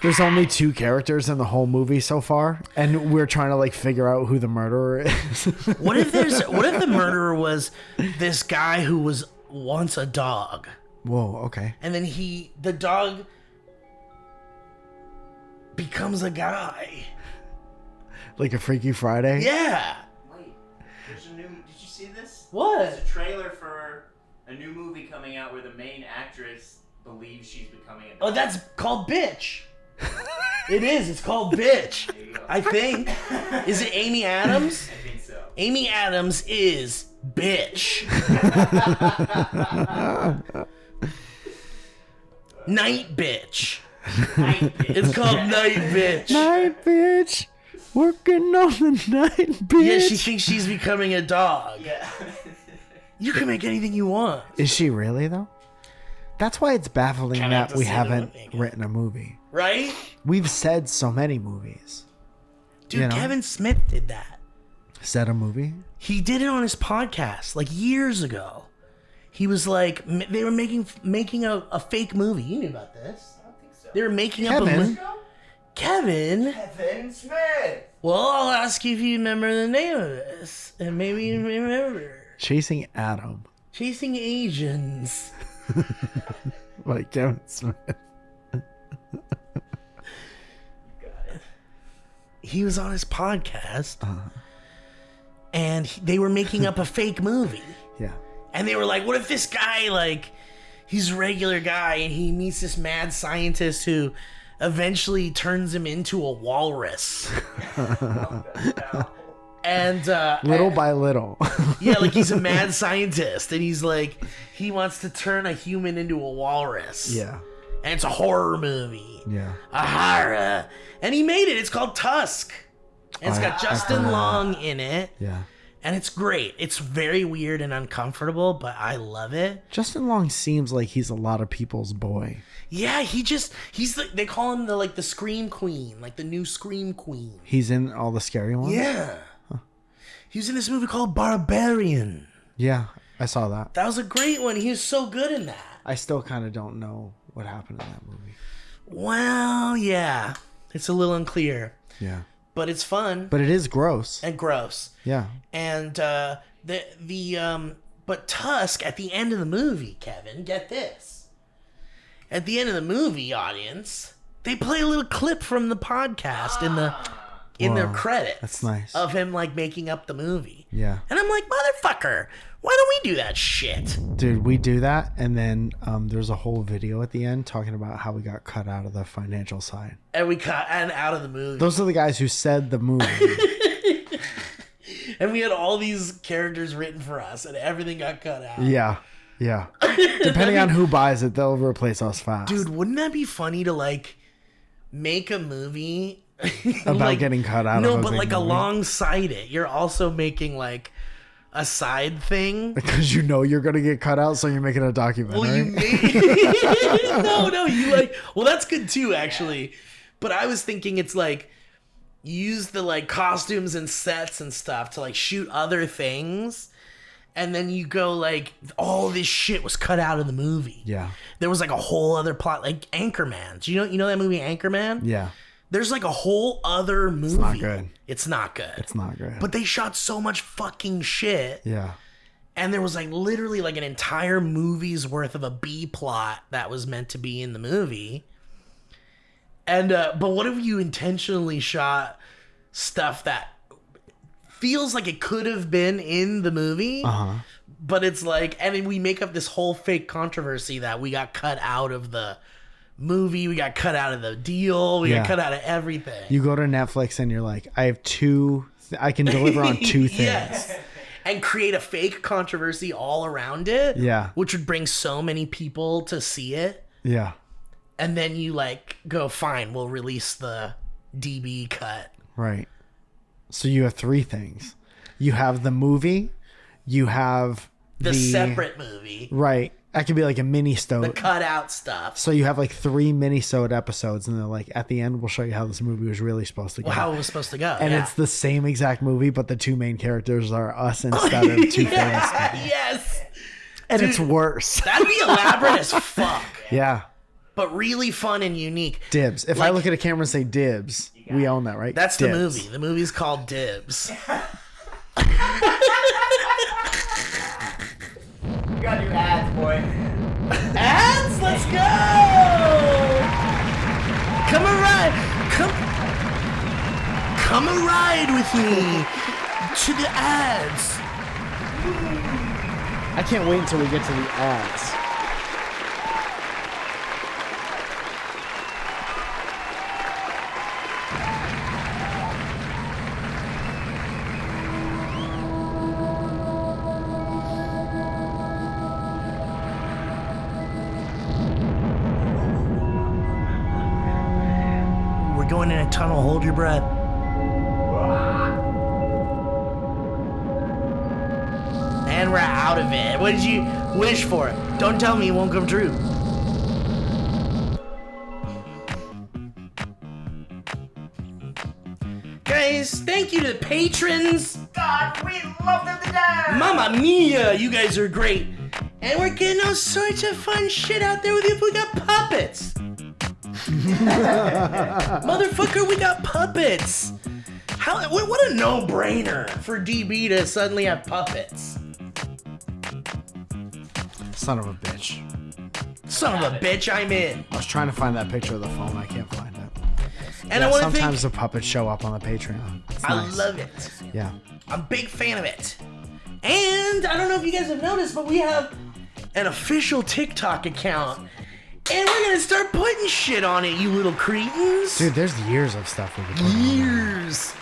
Speaker 2: There's only 2 characters in the whole movie so far, and we're trying to like figure out who the murderer is.
Speaker 3: What if the murderer was this guy who was once a dog?
Speaker 2: Whoa, okay.
Speaker 3: And then the dog becomes a guy.
Speaker 2: Like a Freaky Friday?
Speaker 3: Yeah.
Speaker 5: Wait, there's a new. Did you see this?
Speaker 3: What?
Speaker 5: There's a trailer for a new movie coming out where the main actress believes she's becoming a.
Speaker 3: Oh, that's called Bitch. It is. It's called Bitch.
Speaker 5: There you go.
Speaker 3: I think. Is it Amy Adams?
Speaker 5: I think so.
Speaker 3: Amy Adams is Bitch. Night Bitch. It's called Night Bitch.
Speaker 2: Night bitch. Working on the night bitch.
Speaker 3: Yeah, she thinks she's becoming a dog.
Speaker 5: Yeah.
Speaker 3: You can make anything you want.
Speaker 2: Is she really though? That's why it's baffling
Speaker 3: Kinda have
Speaker 2: that
Speaker 3: to
Speaker 2: we
Speaker 3: see the
Speaker 2: haven't
Speaker 3: movie.
Speaker 2: written a movie.
Speaker 3: Right?
Speaker 2: We've said so many movies.
Speaker 3: Dude,
Speaker 2: You know?
Speaker 3: Kevin Smith did that.
Speaker 2: Said a movie?
Speaker 3: He did it on his podcast like years ago. He was like, they were making a fake movie. You knew about this.
Speaker 5: I don't think so.
Speaker 3: They were making up a
Speaker 2: Kevin?
Speaker 3: movie. Kevin?
Speaker 5: Kevin Smith.
Speaker 3: Well, I'll ask you if you remember the name of this. And maybe you remember.
Speaker 2: Chasing Adam.
Speaker 3: Chasing Asians.
Speaker 2: Like Kevin Smith.
Speaker 3: He was on his podcast. and they were making up a fake movie.
Speaker 2: Yeah.
Speaker 3: And they were like, what if this guy, like, he's a regular guy and he meets this mad scientist who eventually turns him into a walrus. And
Speaker 2: Little by little.
Speaker 3: yeah, like he's a mad scientist and he's like, he wants to turn a human into a walrus.
Speaker 2: Yeah.
Speaker 3: And it's a horror movie.
Speaker 2: Yeah.
Speaker 3: A horror. And he made it. It's called Tusk. And it's got Justin Long in it.
Speaker 2: Yeah.
Speaker 3: And it's great. It's very weird and uncomfortable, but I love it.
Speaker 2: Justin Long seems like he's a lot of people's boy.
Speaker 3: Yeah, he's like, they call him the Scream Queen, like the new Scream Queen.
Speaker 2: He's in all the scary ones?
Speaker 3: Yeah. He was in this movie called Barbarian.
Speaker 2: Yeah, I saw that.
Speaker 3: That was a great one. He was so good in that.
Speaker 2: I still kind of don't know what happened in that movie.
Speaker 3: Well, yeah. It's a little unclear.
Speaker 2: Yeah.
Speaker 3: But it's fun.
Speaker 2: But it is gross.
Speaker 3: And gross.
Speaker 2: Yeah.
Speaker 3: And but Tusk at the end of the movie, Kevin, get this. At the end of the movie, audience, they play a little clip from the podcast in the credits.
Speaker 2: That's nice.
Speaker 3: Of him like making up the movie.
Speaker 2: Yeah.
Speaker 3: And I'm like, motherfucker, why don't we do that shit?
Speaker 2: Dude, we do that, and then there's a whole video at the end talking about how we got cut out of the financial side.
Speaker 3: And we cut and out of the movie.
Speaker 2: Those are the guys who said the movie.
Speaker 3: And we had all these characters written for us, and everything got cut out.
Speaker 2: Yeah. Yeah. Depending on who buys it, they'll replace us fast.
Speaker 3: Dude, wouldn't that be funny to like make a movie
Speaker 2: about
Speaker 3: like,
Speaker 2: getting cut out
Speaker 3: no,
Speaker 2: of a
Speaker 3: but
Speaker 2: big
Speaker 3: like
Speaker 2: movie.
Speaker 3: Alongside it, you're also making like a side thing.
Speaker 2: Because you know you're gonna get cut out, so you're making a documentary.
Speaker 3: Well, you made no, you like. Well, that's good too, actually. But I was thinking it's like use the like costumes and sets and stuff to like shoot other things, and then you go like all this shit was cut out of the movie.
Speaker 2: Yeah.
Speaker 3: There was like a whole other plot, like Anchorman. Do you know that movie Anchorman?
Speaker 2: Yeah.
Speaker 3: There's like a whole other movie.
Speaker 2: It's not good.
Speaker 3: It's not good.
Speaker 2: It's not good.
Speaker 3: But they shot so much fucking shit.
Speaker 2: Yeah.
Speaker 3: And there was like literally like an entire movie's worth of a B plot that was meant to be in the movie. And but what if you intentionally shot stuff that feels like it could have been in the movie?
Speaker 2: Uh-huh.
Speaker 3: But it's like, and then we make up this whole fake controversy that we got cut out of the movie, we got cut out of the deal, we got cut out of everything.
Speaker 2: You go to Netflix and you're like, I can deliver on two things.
Speaker 3: Yes. And create a fake controversy all around it.
Speaker 2: Yeah.
Speaker 3: Which would bring so many people to see it.
Speaker 2: Yeah.
Speaker 3: And then you like go, fine, we'll release the DB cut.
Speaker 2: Right. So you have three things. You have the movie, you have
Speaker 3: the separate movie.
Speaker 2: Right. That could be like a mini-sode.
Speaker 3: The cut out stuff.
Speaker 2: So you have like 3 mini-sode episodes, and they're like, at the end, we'll show you how this movie was really supposed to go.
Speaker 3: Well, how it was supposed to go.
Speaker 2: And it's the same exact movie, but the two main characters are us instead of two famous people.
Speaker 3: Yes.
Speaker 2: And
Speaker 3: Dude,
Speaker 2: it's worse.
Speaker 3: That'd be elaborate as fuck.
Speaker 2: Yeah.
Speaker 3: But really fun and unique.
Speaker 2: Dibs. If I look at a camera and say dibs, we own that, right?
Speaker 3: That's
Speaker 2: Dibs.
Speaker 3: the movie. The movie's called Dibs.
Speaker 5: You gotta do ads, boy.
Speaker 3: Ads? Let's go! Come a ride. Come a ride with me to the ads.
Speaker 2: I can't wait until we get to the ads.
Speaker 3: We're going in a tunnel. Hold your breath. And we're out of it. What did you wish for? Don't tell me it won't come true. Guys, thank you to the patrons.
Speaker 5: God, we love them to death.
Speaker 3: Mamma mia, you guys are great. And we're getting all sorts of fun shit out there with you. We got puppets. Motherfucker, we got puppets. What a no-brainer for DB to suddenly have puppets.
Speaker 2: Son of a bitch.
Speaker 3: Son of a bitch, I'm in.
Speaker 2: I was trying to find that picture of the phone. I can't find it.
Speaker 3: And I want to
Speaker 2: sometimes
Speaker 3: thank.
Speaker 2: the puppets show up on the Patreon. It's
Speaker 3: I
Speaker 2: nice.
Speaker 3: love it.
Speaker 2: Yeah.
Speaker 3: I'm a big fan of it. And I don't know if you guys have noticed, but we have an official TikTok account. And we're gonna start putting shit on it, you little cretins.
Speaker 2: Dude, there's years of stuff we could put on.
Speaker 3: Years.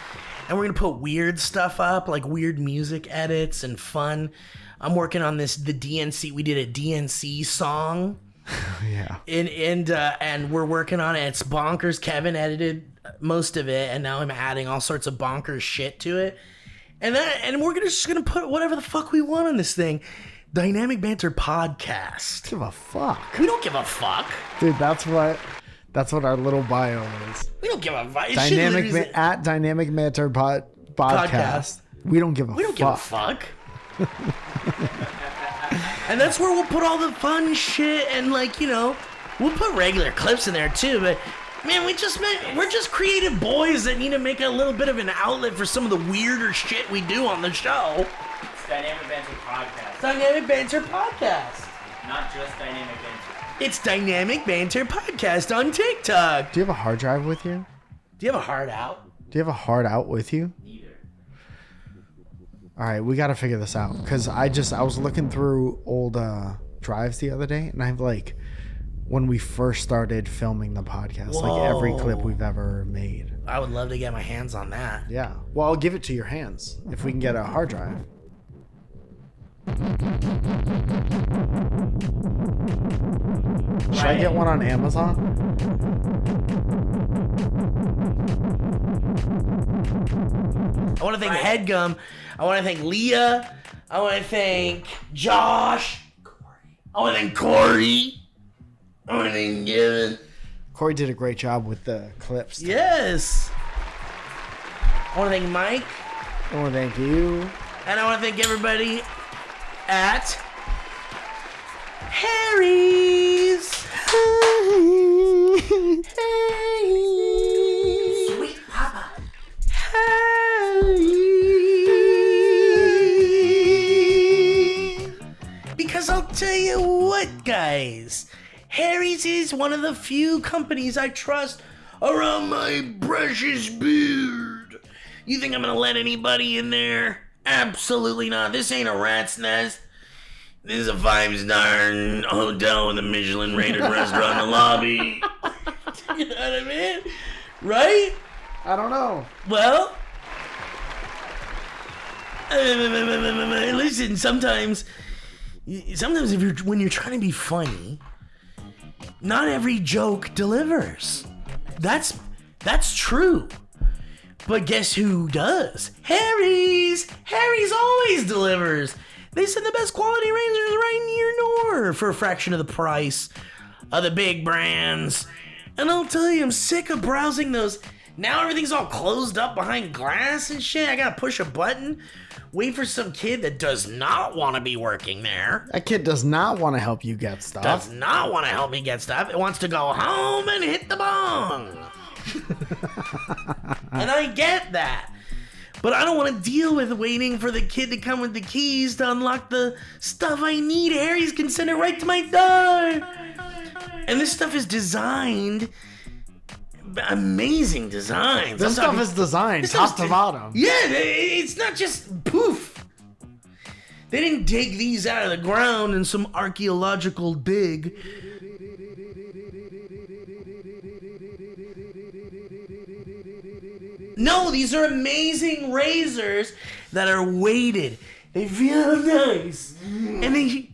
Speaker 3: And we're gonna put weird stuff up, like weird music edits and fun. I'm working on the DNC. We did a DNC song.
Speaker 2: Yeah.
Speaker 3: And we're working on it. It's bonkers. Kevin edited most of it, and now I'm adding all sorts of bonkers shit to it. And we're just gonna put whatever the fuck we want on this thing. Dynamic Banter Podcast.
Speaker 2: Give a fuck.
Speaker 3: We don't give a fuck.
Speaker 2: Dude, that's what our little bio is.
Speaker 3: We don't give a fuck.
Speaker 2: At Dynamic Banter Podcast. We don't give a fuck.
Speaker 3: We don't give a fuck. And that's where we'll put all the fun shit and we'll put regular clips in there too. But man, we're just creative boys that need to make a little bit of an outlet for some of the weirder shit we do on the show.
Speaker 5: It's Dynamic Banter Podcast.
Speaker 3: Dynamic Banter Podcast.
Speaker 5: Not just Dynamic Banter.
Speaker 3: It's Dynamic Banter Podcast on TikTok.
Speaker 2: Do you have a hard drive with you?
Speaker 3: Do you have a hard out?
Speaker 2: Do you have a hard out with you?
Speaker 5: Neither.
Speaker 2: All right, we got to figure this out because I was looking through old drives the other day, and I have when we first started filming the podcast, every clip we've ever made.
Speaker 3: I would love to get my hands on that.
Speaker 2: Yeah. Well, I'll give it to your hands if we can get a hard drive. Should I get one on Amazon?
Speaker 3: I want to thank Headgum. I want to thank Leah. I want to thank Josh. I want to thank Corey. I want to thank Gavin.
Speaker 2: Corey did a great job with the clips.
Speaker 3: Yes. I want to thank Mike.
Speaker 2: I want to thank you.
Speaker 3: And I want to thank everybody at Harry's.
Speaker 6: Sweet Papa.
Speaker 3: Because I'll tell you what, guys. Harry's is one of the few companies I trust around my precious beard. You think I'm gonna let anybody in there? Absolutely not. This ain't a rat's nest. This is a 5-star hotel with a Michelin-rated restaurant in the lobby. You know what I mean? Right?
Speaker 2: I don't know.
Speaker 3: Well, listen. Sometimes when you're trying to be funny, not every joke delivers. That's true. But guess who does? Harry's. Harry's always delivers. They send the best quality razors right in your door for a fraction of the price of the big brands. And I'll tell you, I'm sick of browsing those. Now everything's all closed up behind glass and shit. I gotta push a button, wait for some kid that does not want to be working there.
Speaker 2: That kid does not want to help you get stuff.
Speaker 3: Does not want to help me get stuff. It wants to go home and hit the bong. And I get that. But I don't want to deal with waiting for the kid to come with the keys to unlock the stuff I need. Harry's can send it right to my door. And this stuff is designed. Amazing designs.
Speaker 2: This stuff is designed top to bottom.
Speaker 3: Yeah, it's not just poof. They didn't dig these out of the ground in some archaeological dig. No, these are amazing razors that are weighted. They feel nice. And they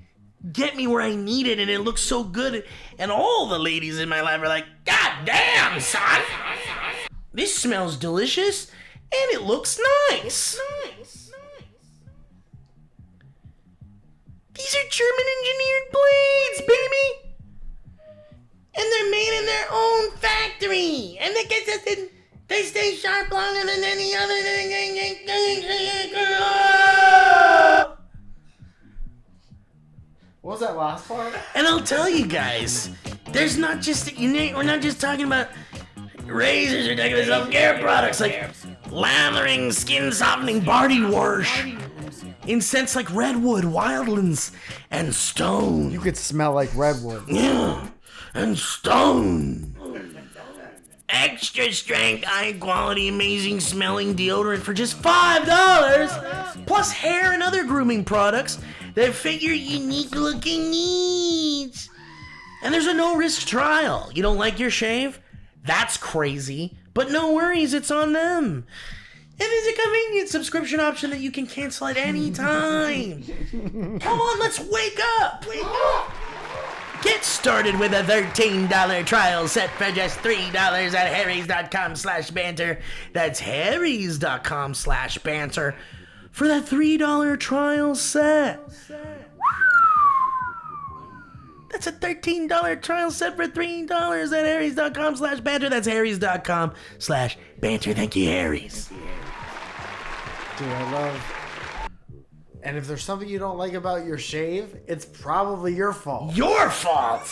Speaker 3: get me where I need it, and it looks so good. And all the ladies in my life are like, God damn, son! This smells delicious, and it looks nice. These are German-engineered blades, baby! And they're made in their own factory. And they stay sharp longer than any other.
Speaker 2: What was that last part?
Speaker 3: And I'll tell you guys, we're not just talking about razors, we're talking about self-care products like lathering, skin softening, body wash, in scents like redwood, wildlands, and stone.
Speaker 2: You could smell like redwood.
Speaker 3: Yeah, and stone. extra strength, high quality, amazing smelling deodorant for just $5, plus hair and other grooming products that fit your unique looking needs. And there's a no risk trial. You don't like your shave? That's crazy, but no worries, it's on them. And there's a convenient subscription option that you can cancel at any time. Come on, let's wake up! Wake up! Get started with a $13 trial set for just $3 at harrys.com/banter. That's harrys.com/banter for that $3 trial set. That's a $13 trial set for $3 at harrys.com/banter. That's harrys.com/banter. Thank you, Harrys.
Speaker 2: Dude, I love. And if there's something you don't like about your shave, it's probably your fault.
Speaker 3: Your fault!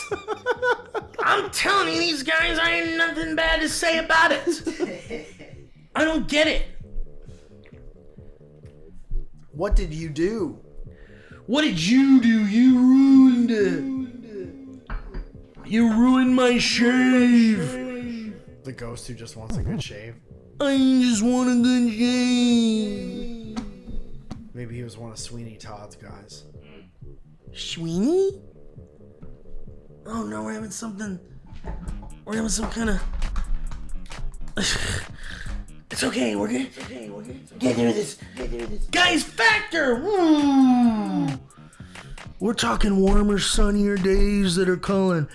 Speaker 3: I'm telling you, these guys, I ain't nothing bad to say about it. I don't get it.
Speaker 2: What did you do?
Speaker 3: What did you do? You ruined it. You ruined my shave.
Speaker 2: The ghost who just wants a good shave.
Speaker 3: I just want a good shave.
Speaker 2: Maybe he was one of Sweeney Todd's guys.
Speaker 3: Sweeney? Oh no, we're having something. We're having some kind of. It's okay, we're good. Get through this. Guys, Factor! Woo! We're talking warmer, sunnier days that are calling.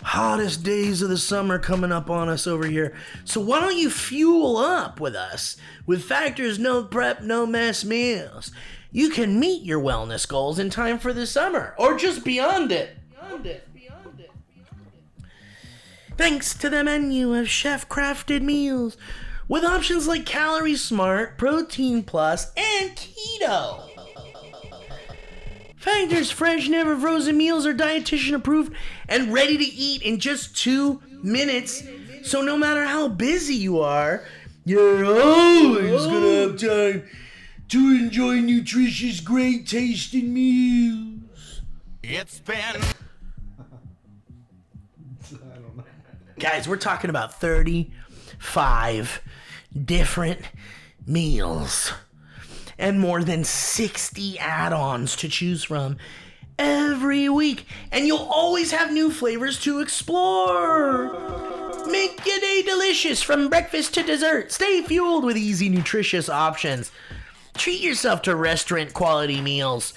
Speaker 3: Hottest days of the summer coming up on us over here. So why don't you fuel up with us with Factor's no prep, no mess meals? You can meet your wellness goals in time for the summer or just beyond it. Thanks to the menu of chef-crafted meals with options like Calorie Smart, Protein Plus, and Keto. Factor's fresh, never frozen meals are dietitian approved and ready to eat in just 2 minutes. So no matter how busy you are, you're always gonna have time to enjoy nutritious, great tasting meals.
Speaker 1: It's been
Speaker 3: Guys, we're talking about 35 different meals and more than 60 add-ons to choose from every week. And you'll always have new flavors to explore. Make your day delicious from breakfast to dessert. Stay fueled with easy, nutritious options. Treat yourself to restaurant-quality meals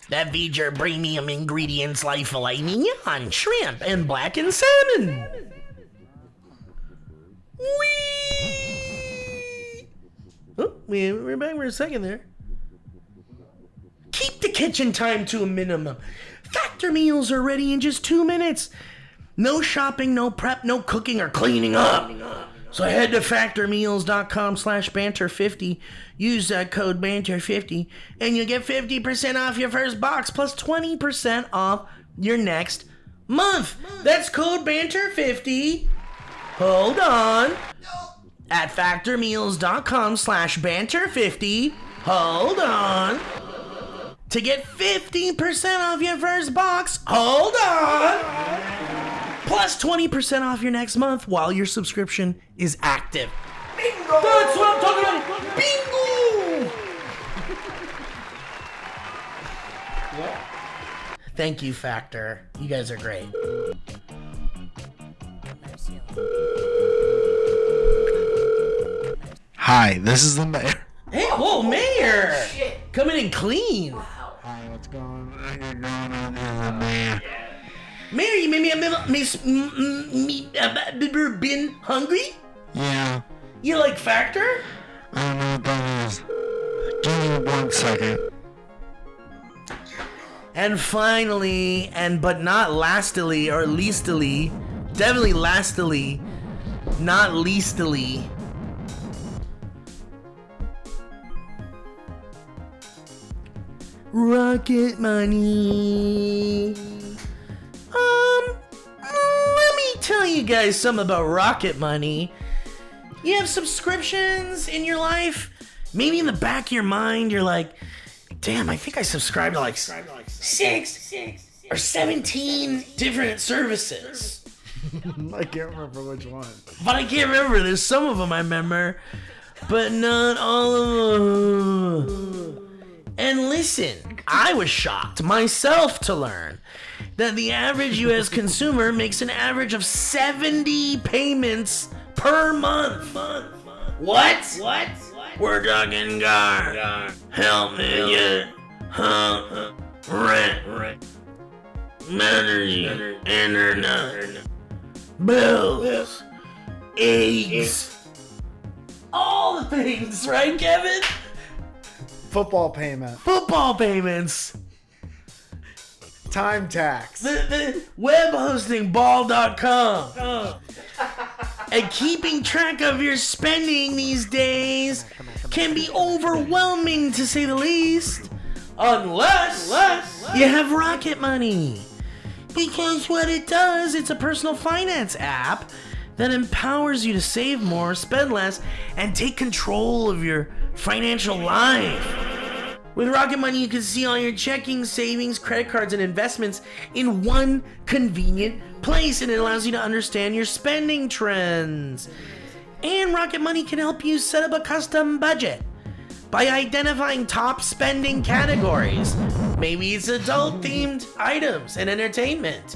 Speaker 3: that feed your premium ingredients like filet mignon, shrimp, and blackened salmon. Whee! Oh, we're back for a second there. Keep the kitchen time to a minimum. Factor meals are ready in just 2 minutes. No shopping, no prep, no cooking or cleaning up. So head to factormeals.com/banter50. Use that code banter50 and you'll get 50% off your first box plus 20% off your next month. That's code banter50. Hold on. At factormeals.com/banter50. Hold on. To get 50% off your first box, hold on. Plus 20% off your next month while your subscription is active. Bingo! That's what I'm talking about. Bingo! Thank you, Factor. You guys are great.
Speaker 2: Hi, this is the mayor.
Speaker 3: Hey, whoa, Mayor! Coming in clean.
Speaker 2: Hi, what's going on? Mayor.
Speaker 3: Mayor, you made me been hungry?
Speaker 2: Yeah,
Speaker 3: You like Factor?
Speaker 2: I don't know what that is. Give me 1 second.
Speaker 3: And finally, but not lastly or leastily, definitely lastly, not leastily, Rocket Money. Let me tell you guys something about Rocket Money. You have subscriptions in your life. Maybe in the back of your mind, you're like, damn, I think I subscribe to like 6 or 17 different services.
Speaker 2: I can't remember which one.
Speaker 3: But I can't remember. There's some of them I remember, but not all of them. And listen, I was shocked myself to learn that the average U.S. consumer makes an average of 70 payments per month. What? We're talking car. Help me get rent. Energy. Internet. Bills. Eggs. All the things, right, Kevin?
Speaker 2: Football payment.
Speaker 3: Football payments.
Speaker 2: Time tax.
Speaker 3: The web hosting ball.com. And keeping track of your spending these days can be overwhelming, to say the least. Unless you have Rocket Money. Because what it does, it's a personal finance app that empowers you to save more, spend less, and take control of your financial life. With Rocket Money, you can see all your checking, savings, credit cards, and investments in one convenient place, and it allows you to understand your spending trends. And Rocket Money can help you set up a custom budget by identifying top spending categories. Maybe it's adult-themed items and entertainment.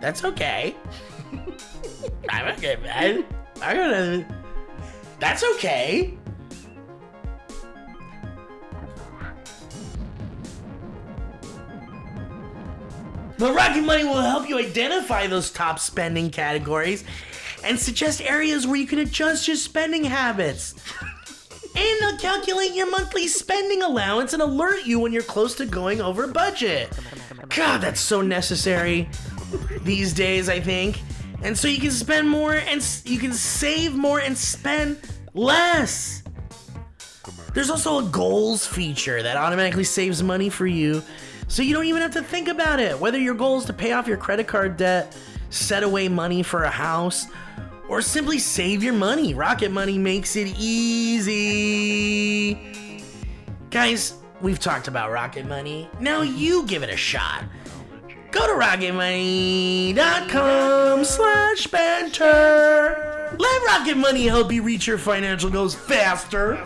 Speaker 3: That's okay. I'm okay, man. That's okay. But Rocket Money will help you identify those top spending categories and suggest areas where you can adjust your spending habits. And they'll calculate your monthly spending allowance and alert you when you're close to going over budget. God, that's so necessary these days, I think. And so you can spend more and you can save more and spend less. There's also a goals feature that automatically saves money for you, so you don't even have to think about it. Whether your goal is to pay off your credit card debt, set away money for a house, or simply save your money, Rocket Money makes it easy. Guys, we've talked about Rocket Money. Now you give it a shot. Go to rocketmoney.com/banter. Let Rocket Money help you reach your financial goals faster.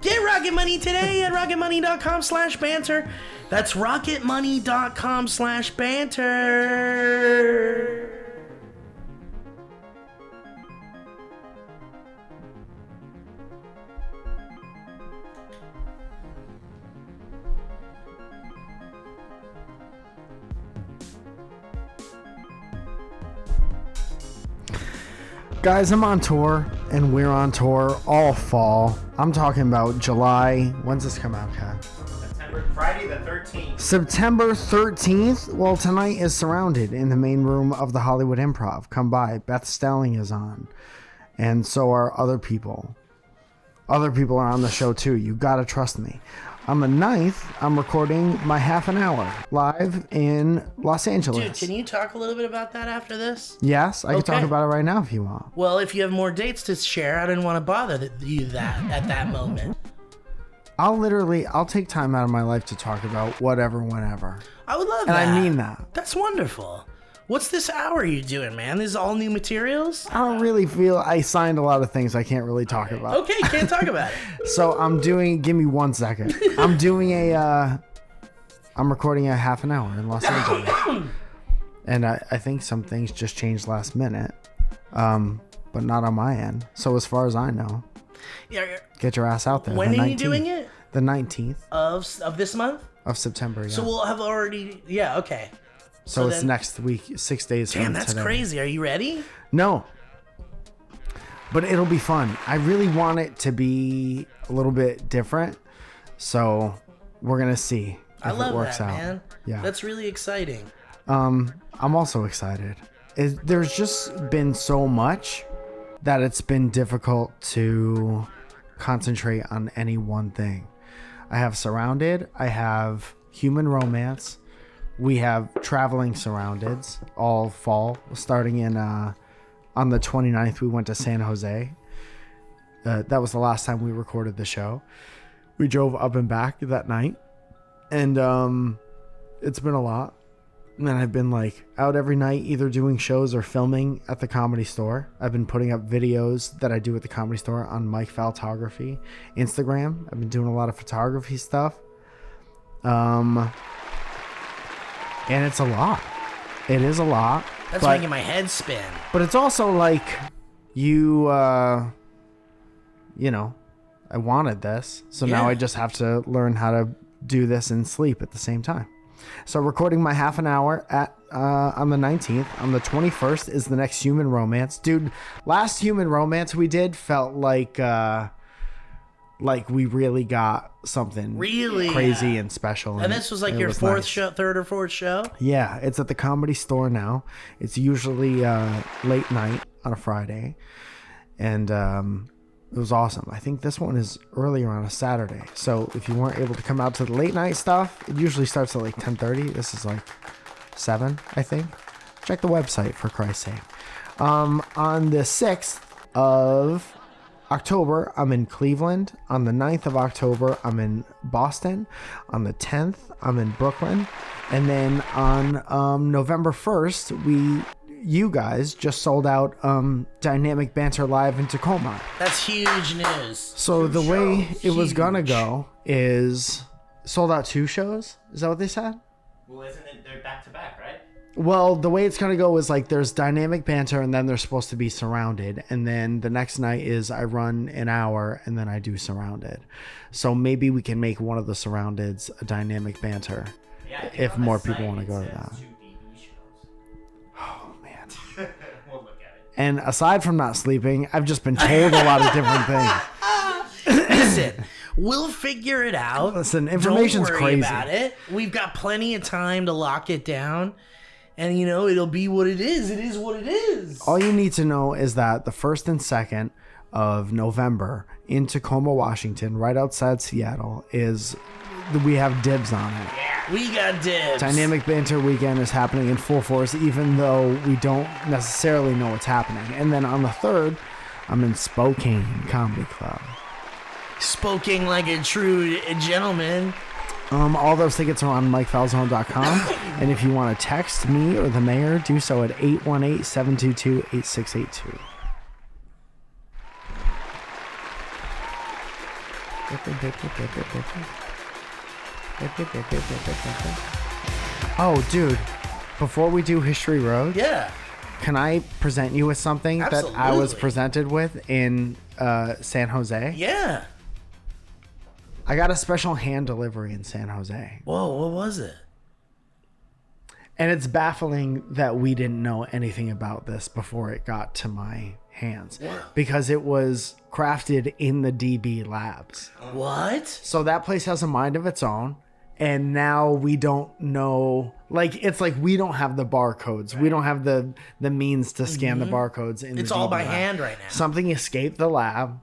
Speaker 3: Get Rocket Money today at rocketmoney.com/banter. That's rocketmoney.com/banter.
Speaker 2: Guys, I'm on tour, and we're on tour all fall. I'm talking about July. When's this come out, Kat?
Speaker 5: Friday the 13th.
Speaker 2: September 13th. Well, tonight is Surrounded in the main room of the Hollywood Improv. Come by. Beth Stelling is on. And so are other people. Other people are on the show, too. You gotta trust me. On the 9th, I'm recording my half an hour live in Los Angeles.
Speaker 3: Dude, can you talk a little bit about that after this?
Speaker 2: Yes, I can talk
Speaker 3: Okay.
Speaker 2: about it right now if you want.
Speaker 3: Well, if you have more dates to share, I didn't want to bother you that at that moment.
Speaker 2: I'll take time out of my life to talk about whatever, whenever.
Speaker 3: I would love
Speaker 2: And
Speaker 3: that.
Speaker 2: I mean that.
Speaker 3: That's wonderful. What's this hour you doing, man? This is all new materials?
Speaker 2: I don't really feel I signed a lot of things I can't really talk about.
Speaker 3: Okay, can't talk about it.
Speaker 2: So give me 1 second. I'm recording a half an hour in Los Angeles. And I think some things just changed last minute. But not on my end. So as far as I know,
Speaker 3: Yeah.
Speaker 2: get your ass out there.
Speaker 3: When
Speaker 2: the
Speaker 3: are you doing it?
Speaker 2: The 19th
Speaker 3: Of this month?
Speaker 2: of September, yeah.
Speaker 3: So we'll have already... Yeah, okay.
Speaker 2: So it's
Speaker 3: then-
Speaker 2: next week, 6 days
Speaker 3: Damn,
Speaker 2: from
Speaker 3: that's
Speaker 2: today.
Speaker 3: crazy. Are you ready?
Speaker 2: No. But it'll be fun. I really want it to be a little bit different. So we're going to see if
Speaker 3: I love
Speaker 2: it works
Speaker 3: that,
Speaker 2: out.
Speaker 3: man.
Speaker 2: Yeah.
Speaker 3: That's really exciting.
Speaker 2: I'm also excited. There's just been so much that it's been difficult to concentrate on any one thing. I have Surrounded. I have Human Romance. We have Traveling Surroundeds all fall. Starting in on the 29th, we went to San Jose. That was the last time we recorded the show. We drove up and back that night. And it's been a lot. And I've been like out every night either doing shows or filming at the Comedy Store. I've been putting up videos that I do at the Comedy Store on Mike Photography Instagram. I've been doing a lot of photography stuff. And it's a lot. It is a lot.
Speaker 3: That's making my head spin.
Speaker 2: But it's also like you know, I wanted this. So now I just have to learn how to do this and sleep at the same time. So recording my half an hour at on the 19th. On the 21st is the next Human Romance. Dude, last Human Romance we did felt like we really got something
Speaker 3: really
Speaker 2: crazy and special.
Speaker 3: And this was like your third or fourth show?
Speaker 2: Yeah, it's at the Comedy Store now. It's usually late night on a Friday. And it was awesome. I think this one is earlier on a Saturday. So if you weren't able to come out to the late night stuff, it usually starts at like 10:30. This is like 7, I think. Check the website, for Christ's sake. On the 6th of October, I'm in Cleveland. On the 9th of October, I'm in Boston. On the 10th, I'm in Brooklyn. And then on November 1st, you guys just sold out Dynamic Banter Live in Tacoma.
Speaker 3: That's huge news.
Speaker 2: So the way it was gonna go is sold out 2 shows. Is that what they said?
Speaker 5: Well, isn't it? They're back to back, right?
Speaker 2: Well, the way it's gonna go is like there's Dynamic Banter and then they're supposed to be Surrounded, and then the next night is I run an hour and then I do Surrounded. So maybe we can make one of the Surroundeds a Dynamic Banter if more people want to go to that. Oh man.
Speaker 5: We'll look at it.
Speaker 2: And aside from not sleeping, I've just been told a lot of different things.
Speaker 3: Listen, we'll figure it out.
Speaker 2: Listen, information's
Speaker 3: Don't worry
Speaker 2: crazy.
Speaker 3: about it. We've got plenty of time to lock it down. And, you know, it'll be what it is. It is what it is.
Speaker 2: All you need to know is that the 1st and 2nd of November in Tacoma, Washington, right outside Seattle, we have dibs on it.
Speaker 3: We got dibs.
Speaker 2: Dynamic Banter Weekend is happening in full force, even though we don't necessarily know what's happening. And then on the 3rd, I'm in Spokane Comedy Club.
Speaker 3: Spoken like a true gentleman.
Speaker 2: All those tickets are on MikeFalzone.com. And if you want to text me or the mayor, do so at 818-722-8682. Oh, dude, before we do History Road, can I present you with something that I was presented with in San Jose?
Speaker 3: Yeah.
Speaker 2: I got a special hand delivery in San Jose.
Speaker 3: Whoa, what was it?
Speaker 2: And it's baffling that we didn't know anything about this before it got to my hands. Because it was crafted in the DB labs.
Speaker 3: What?
Speaker 2: So that place has a mind of its own. And now we don't know, like, it's like we don't have the barcodes. We don't have the means to scan the barcodes in
Speaker 3: It's
Speaker 2: the
Speaker 3: all
Speaker 2: DB
Speaker 3: by
Speaker 2: lab.
Speaker 3: hand right now.
Speaker 2: Something escaped the lab,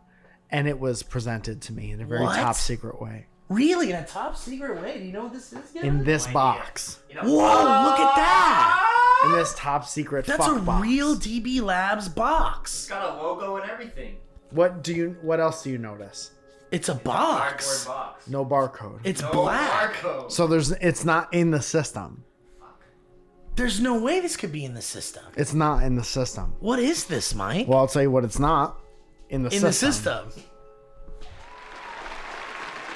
Speaker 2: and it was presented to me in a very top secret way.
Speaker 3: Really? In a top secret way? Do you know what this is yet?
Speaker 2: In this box.
Speaker 3: Whoa, look at that.
Speaker 2: In this top secret
Speaker 3: That's a
Speaker 2: box.
Speaker 3: real DB Labs box.
Speaker 5: It's got a logo and everything.
Speaker 2: What else do you notice?
Speaker 3: It's a box.
Speaker 5: Cardboard box.
Speaker 2: No barcode.
Speaker 3: It's
Speaker 5: No
Speaker 3: black.
Speaker 5: barcode.
Speaker 2: So it's not in the system.
Speaker 3: There's no way this could be in the system.
Speaker 2: It's not in the system.
Speaker 3: What is this, Mike?
Speaker 2: Well, I'll tell you what it's not. In the system.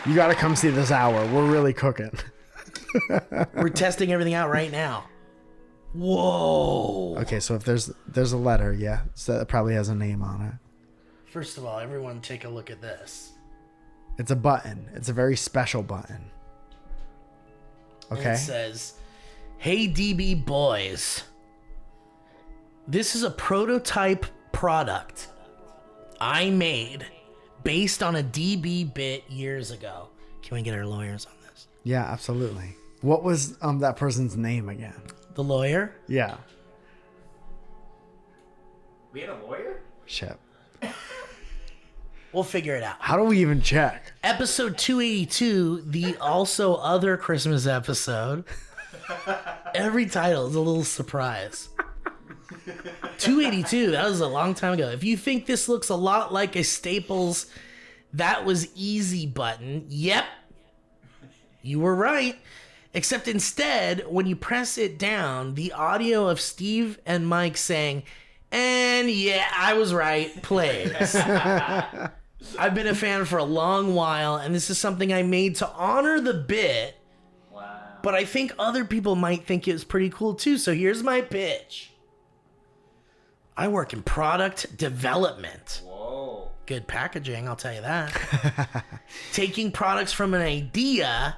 Speaker 2: You got to come see this hour. We're really cooking.
Speaker 3: We're testing everything out right now. Whoa.
Speaker 2: Okay, so if there's a letter, yeah, so it probably has a name on it.
Speaker 3: First of all, everyone take a look at this.
Speaker 2: It's a button. It's a very special button. Okay.
Speaker 3: It says, "Hey DB boys. This is a prototype product I made based on a DB bit years ago." Can we get our lawyers on this?
Speaker 2: Yeah, absolutely. What was that person's name again?
Speaker 3: The lawyer?
Speaker 2: Yeah.
Speaker 5: We had a lawyer?
Speaker 2: Shit.
Speaker 3: We'll figure it out.
Speaker 2: How do we even check?
Speaker 3: Episode 282, the also other Christmas episode. Every title is a little surprise. 282, that was a long time ago. If you think this looks a lot like a Staples "that was easy" button, yep, you were right. Except instead, when you press it down, the audio of Steve and Mike saying, "And yeah, I was right," plays. I've been a fan for a long while, and this is something I made to honor the bit.
Speaker 5: Wow.
Speaker 3: But I think other people might think it's pretty cool too. So here's my pitch. I work in product development.
Speaker 5: Whoa.
Speaker 3: Good packaging, I'll tell you that. Taking products from an idea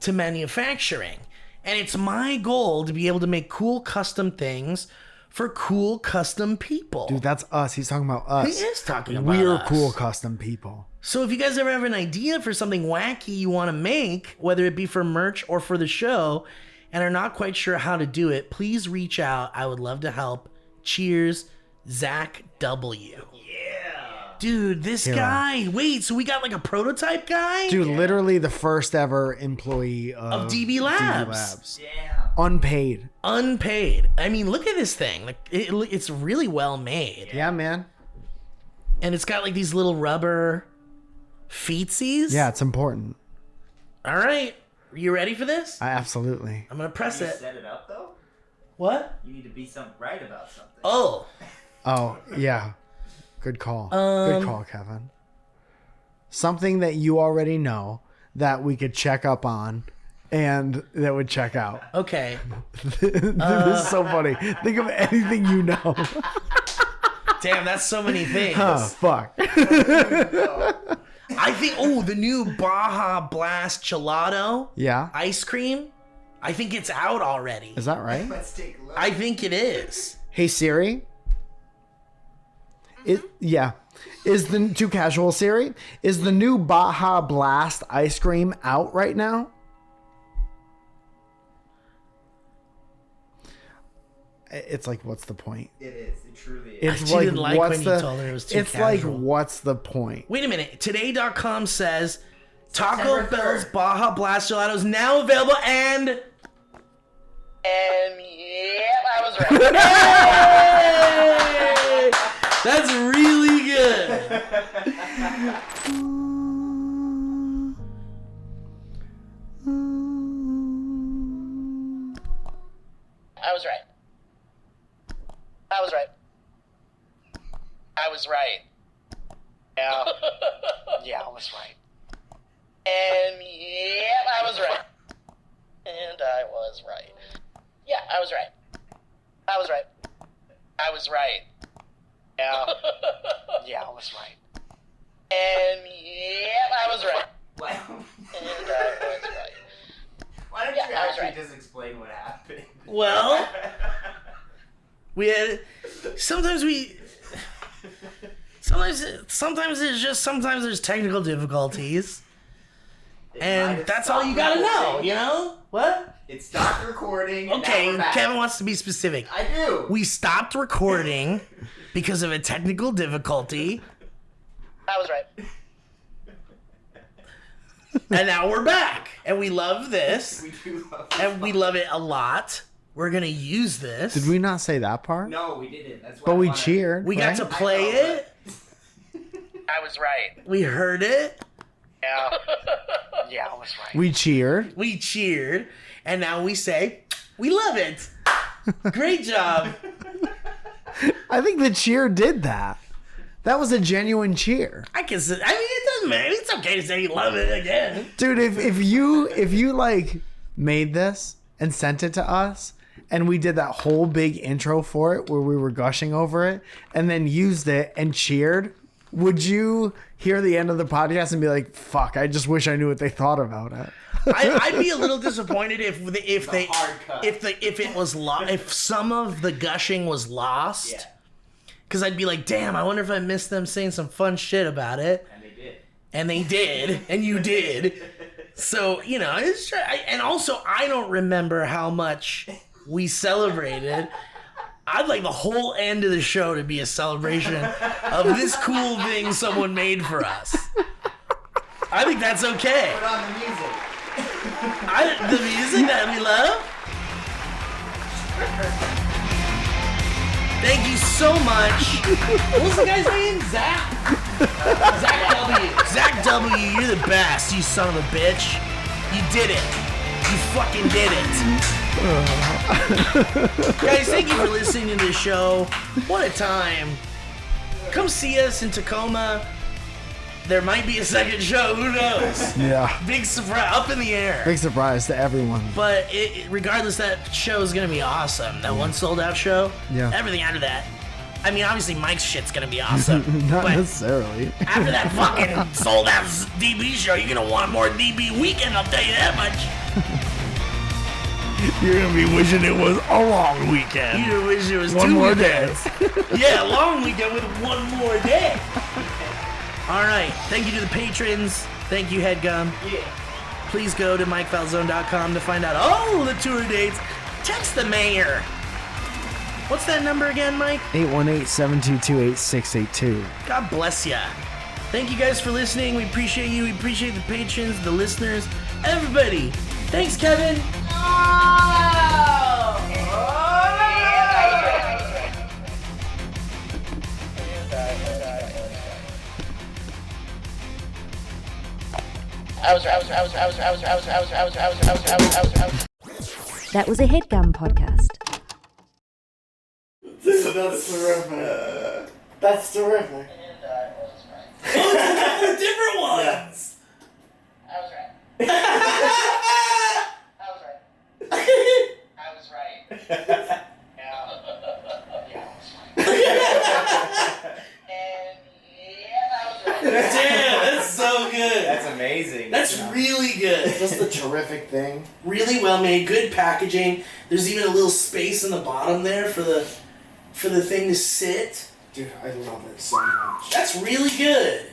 Speaker 3: to manufacturing. And it's my goal to be able to make cool custom things for cool custom people.
Speaker 2: Dude, that's us. He's talking about us.
Speaker 3: He is talking about
Speaker 2: We're
Speaker 3: us.
Speaker 2: cool custom people.
Speaker 3: So if you guys ever have an idea for something wacky you want to make, whether it be for merch or for the show, and are not quite sure how to do it, please reach out. I would love to help. Cheers, Zach W.
Speaker 5: Yeah.
Speaker 3: Dude, this
Speaker 2: Hero.
Speaker 3: guy. Wait, so we got like a prototype guy?
Speaker 2: Dude, literally the first ever employee of
Speaker 3: DB Labs.
Speaker 5: Yeah.
Speaker 2: Unpaid.
Speaker 3: Unpaid. I mean, look at this thing. Like, it's really well made.
Speaker 2: Yeah, man.
Speaker 3: And it's got like these little rubber feetsies.
Speaker 2: Yeah, it's important.
Speaker 3: All right. You ready for this?
Speaker 2: Absolutely.
Speaker 3: I'm going to press
Speaker 5: You
Speaker 3: it.
Speaker 5: set it up though.
Speaker 3: What?
Speaker 5: You need to be right about something.
Speaker 3: Oh.
Speaker 2: Oh, yeah. Good call. Good call, Kevin. Something that you already know that we could check up on and that would check out.
Speaker 3: Okay.
Speaker 2: This is so funny. Think of anything you know.
Speaker 3: Damn, that's so many things.
Speaker 2: Oh, fuck.
Speaker 3: I think, the new Baja Blast Gelato
Speaker 2: Yeah.
Speaker 3: ice cream. I think it's out already.
Speaker 2: Is that right?
Speaker 5: Let's take a look.
Speaker 3: I think it is.
Speaker 2: Hey, Siri. Is the too casual Siri? Is the new Baja Blast ice cream out right now? It's like, what's the point?
Speaker 5: It is. It truly is.
Speaker 2: It's
Speaker 3: She
Speaker 2: like,
Speaker 3: didn't like
Speaker 2: what's
Speaker 3: when you
Speaker 2: the?
Speaker 3: told her it was too
Speaker 2: It's like,
Speaker 3: casual.
Speaker 2: what's the point?
Speaker 3: Wait a minute. Today.com says Taco
Speaker 5: September
Speaker 3: Bell's
Speaker 5: 3rd.
Speaker 3: Baja Blast Gelato is now available and yeah, I was right. Hey! That's really good. I was right. I was right. I was right. Yeah. Yeah, I was right. And yeah, I was right. And I was right. Yeah, I was right. I was right. I was right. Yeah. Yeah, I was right. And yeah, I was right.
Speaker 5: Why
Speaker 3: And I was right.
Speaker 5: Why don't
Speaker 3: Yeah,
Speaker 5: you
Speaker 3: I was
Speaker 5: actually
Speaker 3: right.
Speaker 5: just explain what happened?
Speaker 3: Well, we had sometimes there's technical difficulties,
Speaker 5: It might
Speaker 3: and
Speaker 5: have
Speaker 3: that's all you
Speaker 5: stopped
Speaker 3: gotta know,
Speaker 5: recording.
Speaker 3: you know? What?
Speaker 5: It stopped recording. and now
Speaker 3: Okay,
Speaker 5: we're back.
Speaker 3: Kevin wants to be specific.
Speaker 5: I do.
Speaker 3: We stopped recording because of a technical difficulty. I was right. And now we're back, and we love this,
Speaker 5: We do love
Speaker 3: and we love it a lot. We're gonna use this.
Speaker 2: Did we not say that part?
Speaker 5: No, we didn't. That's why
Speaker 2: But
Speaker 5: I
Speaker 2: we
Speaker 5: wanna-
Speaker 2: cheered.
Speaker 3: We got
Speaker 2: right?
Speaker 3: to play
Speaker 5: I know,
Speaker 3: it. I was right. We heard it. Yeah. Yeah, I was right.
Speaker 2: We cheered.
Speaker 3: We cheered, and now we say, we love it. Great job.
Speaker 2: I think the cheer did that. That was a genuine cheer.
Speaker 3: It doesn't matter. It's okay to say you love it again.
Speaker 2: Dude, if you like made this and sent it to us and we did that whole big intro for it where we were gushing over it and then used it and cheered, would you hear the end of the podcast and be like, fuck, I just wish I knew what they thought about it?
Speaker 3: I'd be a little disappointed if
Speaker 5: hard cut.
Speaker 3: if some of the gushing was lost.
Speaker 5: Yeah,
Speaker 3: Because I'd be like, damn, I wonder if I missed them saying some fun shit about it.
Speaker 5: and they did.
Speaker 3: And they did, and you did. So, you know, it's true. And also, I don't remember how much we celebrated. I'd like the whole end of the show to be a celebration of this cool thing someone made for us. I think that's okay.
Speaker 5: Put on the music.
Speaker 3: The music that we love. Thank you so much. What was the guy's name? Zach? Zach W. Zach W, you're the best, you son of a bitch. You did it. You fucking did it. Guys, thank you for listening to the show. What a time. Come see us in Tacoma. There might be a second show. Who knows?
Speaker 2: Yeah.
Speaker 3: Big surprise. Up in the air.
Speaker 2: Big surprise to everyone.
Speaker 3: But regardless, that show is going to be awesome. That one sold out show.
Speaker 2: Yeah.
Speaker 3: Everything after that. I mean, obviously, Mike's shit's going to be awesome.
Speaker 2: Not
Speaker 3: but
Speaker 2: necessarily.
Speaker 3: after that fucking sold out DB show, you're going to want more DB weekend, I'll tell you that much.
Speaker 1: You're gonna be wishing it was a long weekend.
Speaker 3: You wish it was
Speaker 1: One
Speaker 3: two
Speaker 1: more
Speaker 3: weekends. Yeah, a long weekend with one more day. All right. Thank you to the patrons. Thank you, Headgum.
Speaker 5: Yeah.
Speaker 3: Please go to MikeFalzone.com to find out all the tour dates. Text the mayor. What's that number again, Mike?
Speaker 2: 818-722-8682.
Speaker 3: God bless ya. Thank you guys for listening. We appreciate you. We appreciate the patrons, the listeners, everybody. Thanks, Kevin.
Speaker 7: That was a HeadGum podcast.
Speaker 3: That's terrific. That's terrific. Oh, different ones.
Speaker 5: I was right. I was right.
Speaker 3: Damn, that's so good.
Speaker 5: That's amazing.
Speaker 3: That's really good.
Speaker 8: Just a terrific thing.
Speaker 3: Really well made, good packaging. There's even a little space in the bottom there for the thing to sit.
Speaker 8: Dude, I love it so much.
Speaker 3: That's really good.